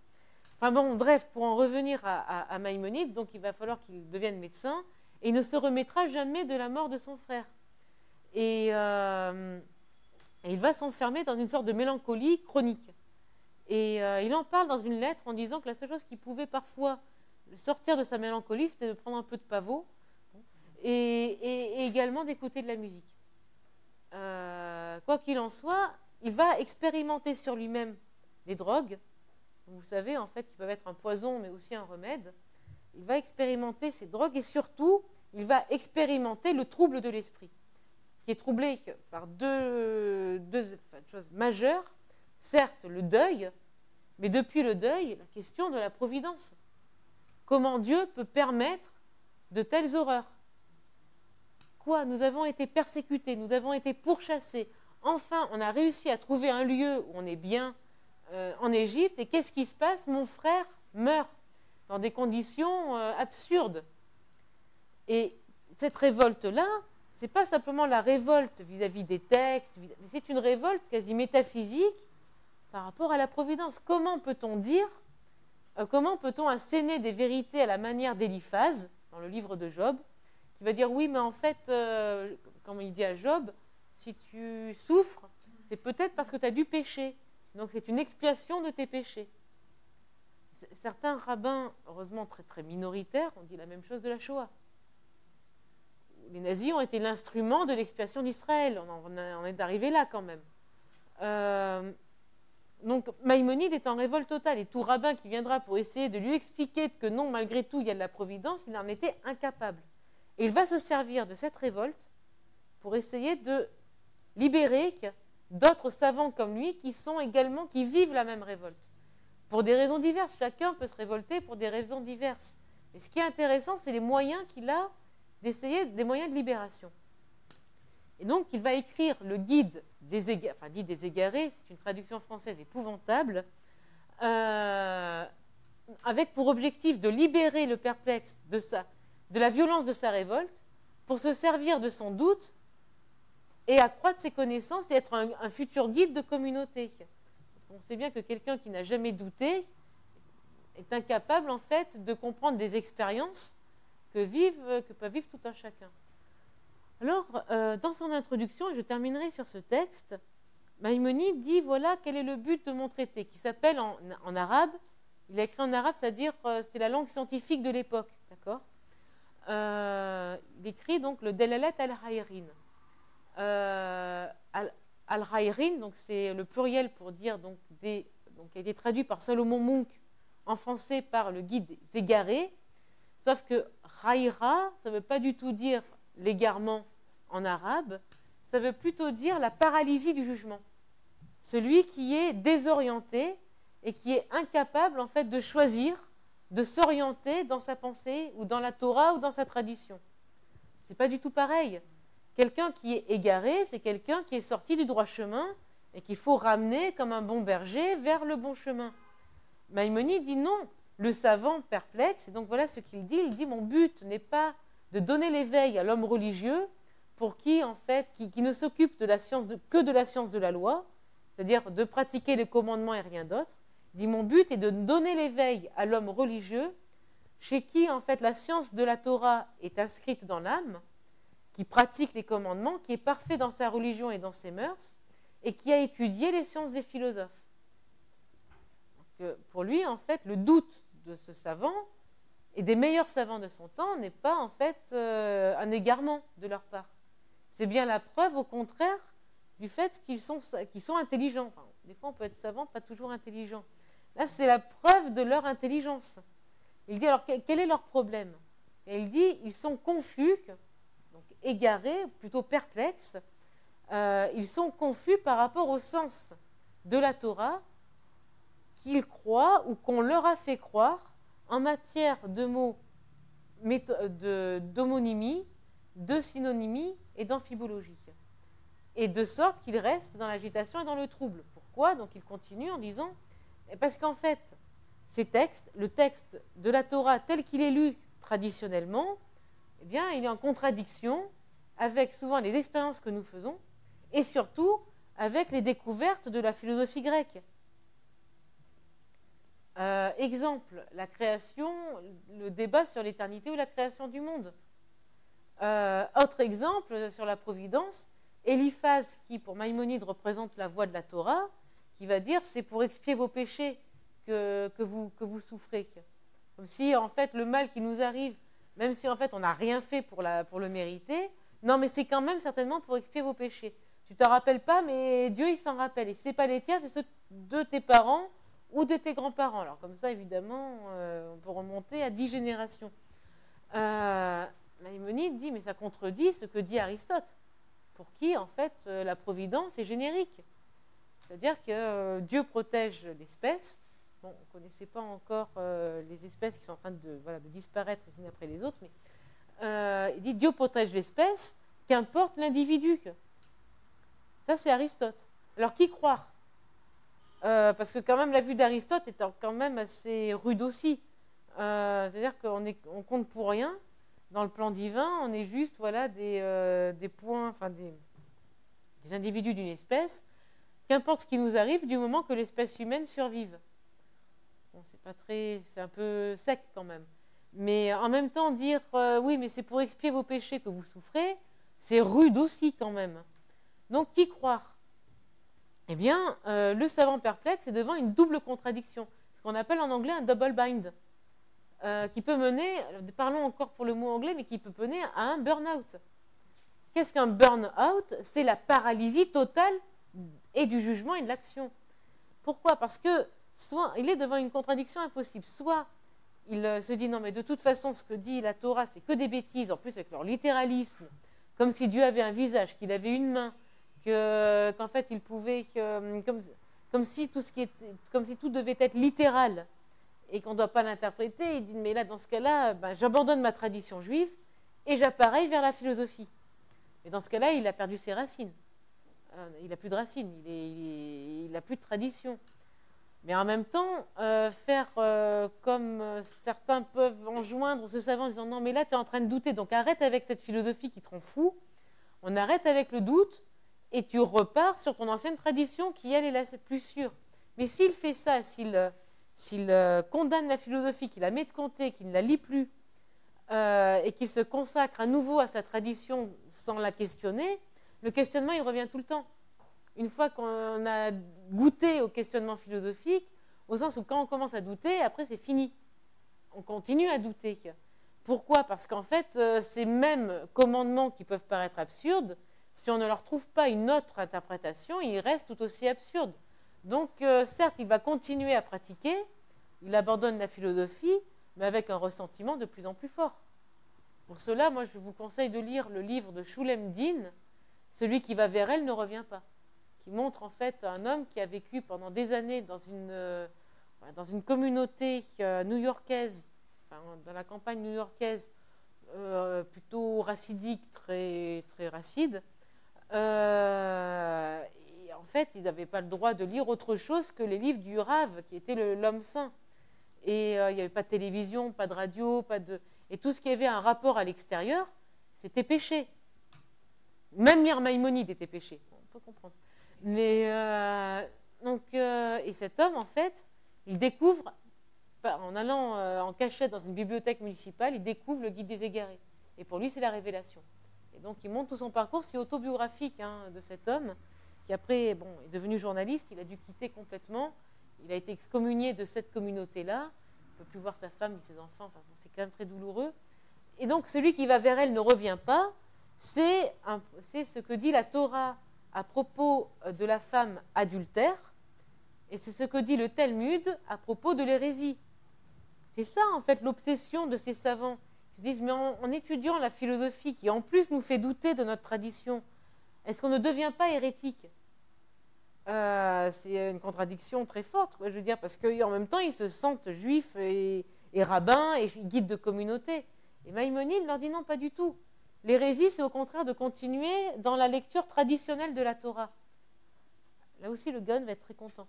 Speaker 1: Enfin bon, bref, pour en revenir à Maïmonide, donc il va falloir qu'il devienne médecin, et il ne se remettra jamais de la mort de son frère. Et il va s'enfermer dans une sorte de mélancolie chronique. Et il en parle dans une lettre en disant que la seule chose qui pouvait parfois sortir de sa mélancolie, c'était de prendre un peu de pavot et également d'écouter de la musique. Quoi qu'il en soit, il va expérimenter sur lui-même des drogues. Vous savez, en fait, qui peuvent être un poison, mais aussi un remède. Il va expérimenter ces drogues et surtout, il va expérimenter le trouble de l'esprit, qui est troublé par deux choses majeures. Certes, le deuil, mais depuis le deuil, la question de la providence. Comment Dieu peut permettre de telles horreurs? Quoi? Nous avons été persécutés, nous avons été pourchassés. Enfin, on a réussi à trouver un lieu où on est bien en Égypte. Et qu'est-ce qui se passe? Mon frère meurt dans des conditions absurdes. Et cette révolte-là, ce n'est pas simplement la révolte vis-à-vis des textes, mais c'est une révolte quasi métaphysique par rapport à la providence. Comment peut-on dire, comment peut-on asséner des vérités à la manière d'Éliphaz, dans le livre de Job, qui va dire, oui, mais en fait, comme il dit à Job, si tu souffres, c'est peut-être parce que tu as dû pécher. Donc c'est une expiation de tes péchés. Certains rabbins, heureusement très, très minoritaires, ont dit la même chose de la Shoah. Les nazis ont été l'instrument de l'expiation d'Israël. On est arrivé là quand même. Donc Maïmonide est en révolte totale. Et tout rabbin qui viendra pour essayer de lui expliquer que non, malgré tout, il y a de la providence, il en était incapable. Et il va se servir de cette révolte pour essayer de libérer d'autres savants comme lui qui vivent la même révolte. Pour des raisons diverses. Chacun peut se révolter pour des raisons diverses. Mais ce qui est intéressant, c'est les moyens qu'il a d'essayer des moyens de libération. Et donc, il va écrire le guide des égarés, enfin, dit des égarés, c'est une traduction française épouvantable, avec pour objectif de libérer le perplexe de la violence de sa révolte, pour se servir de son doute et accroître ses connaissances et être un futur guide de communauté. Parce qu'on sait bien que quelqu'un qui n'a jamais douté est incapable, en fait, de comprendre des expériences que peut vivre tout un chacun. Alors, dans son introduction, et je terminerai sur ce texte, Maïmonide dit, voilà quel est le but de mon traité, qui s'appelle en arabe, il a écrit en arabe, c'est-à-dire c'était la langue scientifique de l'époque, d'accord? Il écrit donc le Delalat al-Hayrin. Al-Hayrin, donc c'est le pluriel pour dire, donc qui a été traduit par Salomon Munk en français par le guide des égarés, sauf que Hayra, ça ne veut pas du tout dire l'égarement en arabe, ça veut plutôt dire la paralysie du jugement. Celui qui est désorienté et qui est incapable en fait de choisir, de s'orienter dans sa pensée ou dans la Torah ou dans sa tradition. C'est pas du tout pareil. Quelqu'un qui est égaré, c'est quelqu'un qui est sorti du droit chemin et qu'il faut ramener comme un bon berger vers le bon chemin. Maïmonide dit non, le savant perplexe, et donc voilà ce qu'il dit, mon but n'est pas de donner l'éveil à l'homme religieux pour qui, en fait, qui ne s'occupe que de la science de la loi, c'est-à-dire de pratiquer les commandements et rien d'autre. Il dit, mon but est de donner l'éveil à l'homme religieux chez qui, en fait, la science de la Torah est inscrite dans l'âme, qui pratique les commandements, qui est parfait dans sa religion et dans ses mœurs, et qui a étudié les sciences des philosophes. Donc, pour lui, en fait, le doute de ce savant et des meilleurs savants de son temps n'est pas, en fait, un égarement de leur part. C'est bien la preuve, au contraire, du fait qu'ils sont intelligents. Enfin, des fois, on peut être savant, pas toujours intelligent. Là, c'est la preuve de leur intelligence. Il dit, alors, quel est leur problème? Et il dit, ils sont confus, donc égarés, plutôt perplexes. Ils sont confus par rapport au sens de la Torah qu'ils croient ou qu'on leur a fait croire en matière de mots d'homonymie, de synonymie et d'amphibologie. Et de sorte qu'ils restent dans l'agitation et dans le trouble. Pourquoi? Donc il continue en disant, parce qu'en fait, ces textes, le texte de la Torah tel qu'il est lu traditionnellement, eh bien, il est en contradiction avec souvent les expériences que nous faisons et surtout avec les découvertes de la philosophie grecque. Exemple, la création, le débat sur l'éternité ou la création du monde. Autre exemple, sur la providence, Eliphaz, qui pour Maïmonide représente la voix de la Torah, qui va dire c'est pour expier vos péchés que vous souffrez. Comme si en fait le mal qui nous arrive, même si en fait on n'a rien fait pour le mériter, non mais c'est quand même certainement pour expier vos péchés. Tu t'en rappelles pas, mais Dieu il s'en rappelle. Et si ce n'est pas les tiens, c'est ceux de tes parents ou de tes grands-parents. Alors comme ça évidemment, on peut remonter à 10 générations. Maïmonide dit, mais ça contredit ce que dit Aristote, pour qui en fait la providence est générique. C'est-à-dire que Dieu protège l'espèce. Bon, on ne connaissait pas encore les espèces qui sont en train de disparaître les unes après les autres, mais il dit Dieu protège l'espèce, qu'importe l'individu. Ça, c'est Aristote. Alors, qui croire parce que quand même, la vue d'Aristote est quand même assez rude aussi. C'est-à-dire qu'on compte pour rien. Dans le plan divin, on est juste des points, enfin des individus d'une espèce, qu'importe ce qui nous arrive, du moment que l'espèce humaine survive. Bon, c'est un peu sec quand même. Mais en même temps, dire oui, mais c'est pour expier vos péchés que vous souffrez, c'est rude aussi quand même. Donc, qui croire? Eh bien, le savant perplexe est devant une double contradiction, ce qu'on appelle en anglais un double bind, qui peut mener, parlons encore pour le mot anglais, mais qui peut mener à un burn-out. Qu'est-ce qu'un burn-out? C'est la paralysie totale et du jugement et de l'action. Pourquoi? Parce que soit il est devant une contradiction impossible, soit il se dit non mais de toute façon ce que dit la Torah c'est que des bêtises, en plus avec leur littéralisme, comme si Dieu avait un visage, qu'il avait une main, qu'en fait il pouvait, comme si tout devait être littéral et qu'on ne doit pas l'interpréter. Il dit mais là dans ce cas-là, j'abandonne ma tradition juive et j'appareille vers la philosophie. Et dans ce cas-là, il a perdu ses racines. Il n'a plus de racines, il n'a plus de tradition. Mais en même temps, faire comme certains peuvent enjoindre ce savant en disant non mais là tu es en train de douter, donc arrête avec cette philosophie qui te rend fou, on arrête avec le doute et tu repars sur ton ancienne tradition qui elle est là, c'est plus sûr. Mais s'il fait ça, s'il condamne la philosophie, qu'il la met de côté, qu'il ne la lit plus, et qu'il se consacre à nouveau à sa tradition sans la questionner, le questionnement il revient tout le temps. Une fois qu'on a goûté au questionnement philosophique, au sens où quand on commence à douter, après c'est fini. On continue à douter. Pourquoi? Parce qu'en fait, ces mêmes commandements qui peuvent paraître absurdes, si on ne leur trouve pas une autre interprétation, ils restent tout aussi absurdes. Donc, certes, il va continuer à pratiquer, il abandonne la philosophie, mais avec un ressentiment de plus en plus fort. Pour cela, moi, je vous conseille de lire le livre de Shulem Din, Celui qui va vers elle ne revient pas, qui montre en fait un homme qui a vécu pendant des années dans une communauté new-yorkaise, enfin, dans la campagne new-yorkaise, plutôt racidique, très, très racide. Et en fait, il n'avait pas le droit de lire autre chose que les livres du Rav, qui était l'homme saint. Et il n'y avait pas de télévision, pas de radio, et tout ce qui avait un rapport à l'extérieur, c'était péché. Même lire Maïmonide était péché. Bon, on peut comprendre. Mais, et cet homme, en fait, il découvre, en allant en cachette dans une bibliothèque municipale, il découvre le Guide des égarés. Et pour lui, c'est la révélation. Et donc, il montre tout son parcours. C'est autobiographique de cet homme, qui après est devenu journaliste. Il a dû quitter complètement. Il a été excommunié de cette communauté-là. Il ne peut plus voir sa femme ni ses enfants. Enfin, c'est quand même très douloureux. Et donc, celui qui va vers elle ne revient pas. C'est ce que dit la Torah à propos de la femme adultère. Et c'est ce que dit le Talmud à propos de l'hérésie. C'est ça, en fait, l'obsession de ces savants. Ils se disent, mais en étudiant la philosophie qui, en plus, nous fait douter de notre tradition, est-ce qu'on ne devient pas hérétique? C'est une contradiction très forte, je veux dire, parce qu'en même temps, ils se sentent juifs et rabbins et guides de communauté. Et Maïmonide leur dit non, pas du tout. L'hérésie, c'est au contraire de continuer dans la lecture traditionnelle de la Torah. Là aussi, le Gaon va être très content.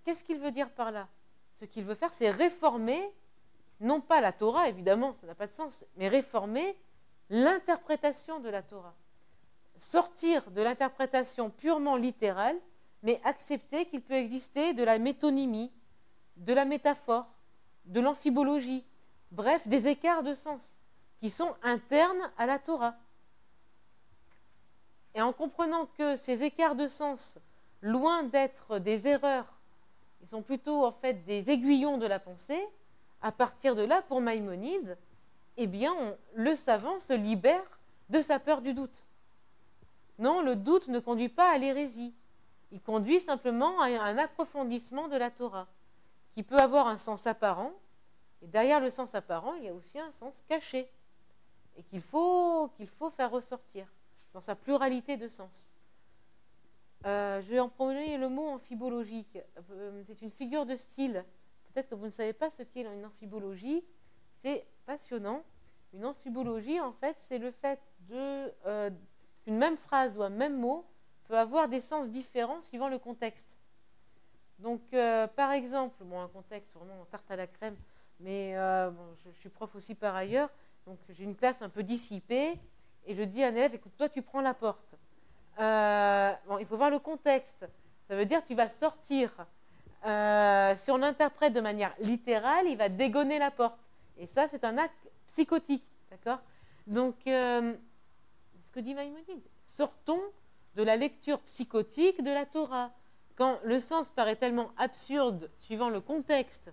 Speaker 1: Qu'est-ce qu'il veut dire par là? Ce qu'il veut faire, c'est réformer, non pas la Torah, évidemment, ça n'a pas de sens, mais réformer l'interprétation de la Torah. Sortir de l'interprétation purement littérale, mais accepter qu'il peut exister de la métonymie, de la métaphore, de l'amphibologie, bref, des écarts de sens qui sont internes à la Torah. Et en comprenant que ces écarts de sens, loin d'être des erreurs, ils sont plutôt en fait des aiguillons de la pensée, à partir de là, pour Maïmonide, eh bien, le savant se libère de sa peur du doute. Non, le doute ne conduit pas à l'hérésie. Il conduit simplement à un approfondissement de la Torah, qui peut avoir un sens apparent, et derrière le sens apparent, il y a aussi un sens caché, et qu'il faut faire ressortir dans sa pluralité de sens. Je vais employer le mot amphibologique. C'est une figure de style. Peut-être que vous ne savez pas ce qu'est une amphibologie. C'est passionnant. Une amphibologie, en fait, c'est le fait qu'une même phrase ou un même mot peut avoir des sens différents suivant le contexte. Donc, par exemple, un contexte vraiment tarte à la crème, mais je suis prof aussi par ailleurs, donc j'ai une classe un peu dissipée, et je dis à un élève, écoute, toi, tu prends la porte. Il faut voir le contexte. Ça veut dire que tu vas sortir. Si on l'interprète de manière littérale, il va dégonner la porte. Et ça, c'est un acte psychotique. D'accord ? Donc, ce que dit Maïmonide, sortons de la lecture psychotique de la Torah. Quand le sens paraît tellement absurde, suivant le contexte,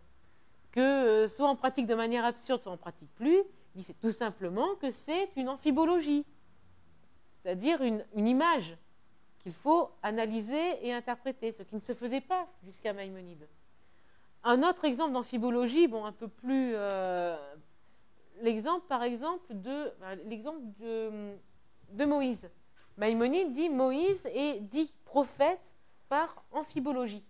Speaker 1: que soit on pratique de manière absurde, soit on ne pratique plus, il dit tout simplement que c'est une amphibologie. C'est-à-dire une image qu'il faut analyser et interpréter, ce qui ne se faisait pas jusqu'à Maïmonide. Un autre exemple d'amphibologie, un peu plus... l'exemple, par exemple, de Moïse. Maïmonide dit Moïse est dit prophète par amphibologie.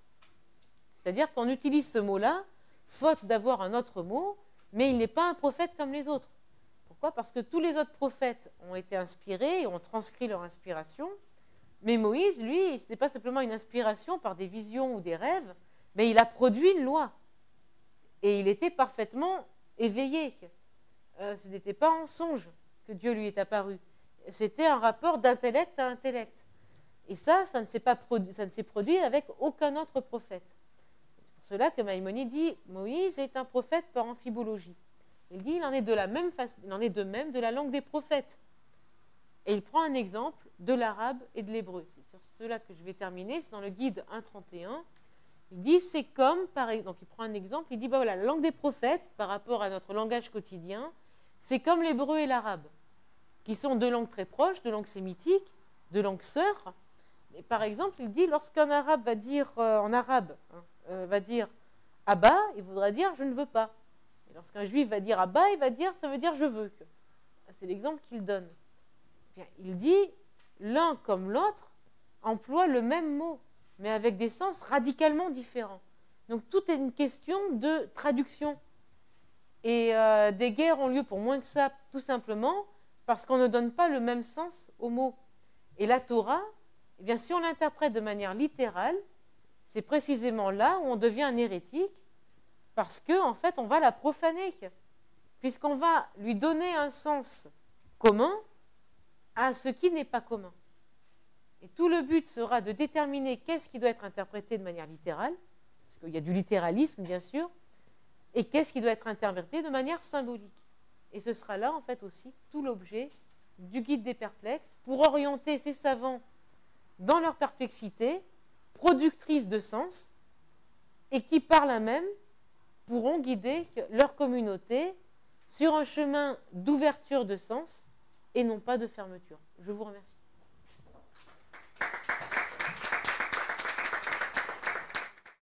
Speaker 1: C'est-à-dire qu'on utilise ce mot-là, faute d'avoir un autre mot, mais il n'est pas un prophète comme les autres. Pourquoi ? Parce que tous les autres prophètes ont été inspirés et ont transcrit leur inspiration. Mais Moïse, lui, ce n'est pas simplement une inspiration par des visions ou des rêves, mais il a produit une loi. Et il était parfaitement éveillé. Ce n'était pas en songe que Dieu lui est apparu. C'était un rapport d'intellect à intellect. Et ça ne s'est produit avec aucun autre prophète. C'est pour cela que Maïmonide dit Moïse est un prophète par amphibologie. Il dit il en est de même de la langue des prophètes. Et il prend un exemple de l'arabe et de l'hébreu. C'est sur cela que je vais terminer. C'est dans le guide 1.31. Il dit c'est comme, donc il prend un exemple, il dit la langue des prophètes par rapport à notre langage quotidien, c'est comme l'hébreu et l'arabe, qui sont deux langues très proches, deux langues sémitiques, deux langues sœurs. Et par exemple, il dit lorsqu'un arabe va dire va dire Abba, il voudra dire je ne veux pas. Et lorsqu'un juif va dire Abba, il va dire ça veut dire je veux. C'est l'exemple qu'il donne. Bien, il dit l'un comme l'autre emploie le même mot, mais avec des sens radicalement différents. Donc tout est une question de traduction. Et des guerres ont lieu pour moins que ça, tout simplement, parce qu'on ne donne pas le même sens aux mots. Et la Torah, eh bien, si on l'interprète de manière littérale, c'est précisément là où on devient un hérétique, parce qu'en fait, on va la profaner, puisqu'on va lui donner un sens commun à ce qui n'est pas commun. Et tout le but sera de déterminer qu'est-ce qui doit être interprété de manière littérale, parce qu'il y a du littéralisme, bien sûr, et qu'est-ce qui doit être interprété de manière symbolique. Et ce sera là, en fait, aussi tout l'objet du guide des perplexes, pour orienter ces savants dans leur perplexité, productrice de sens, et qui, par là même, pourront guider leur communauté sur un chemin d'ouverture de sens et non pas de fermeture. Je vous remercie.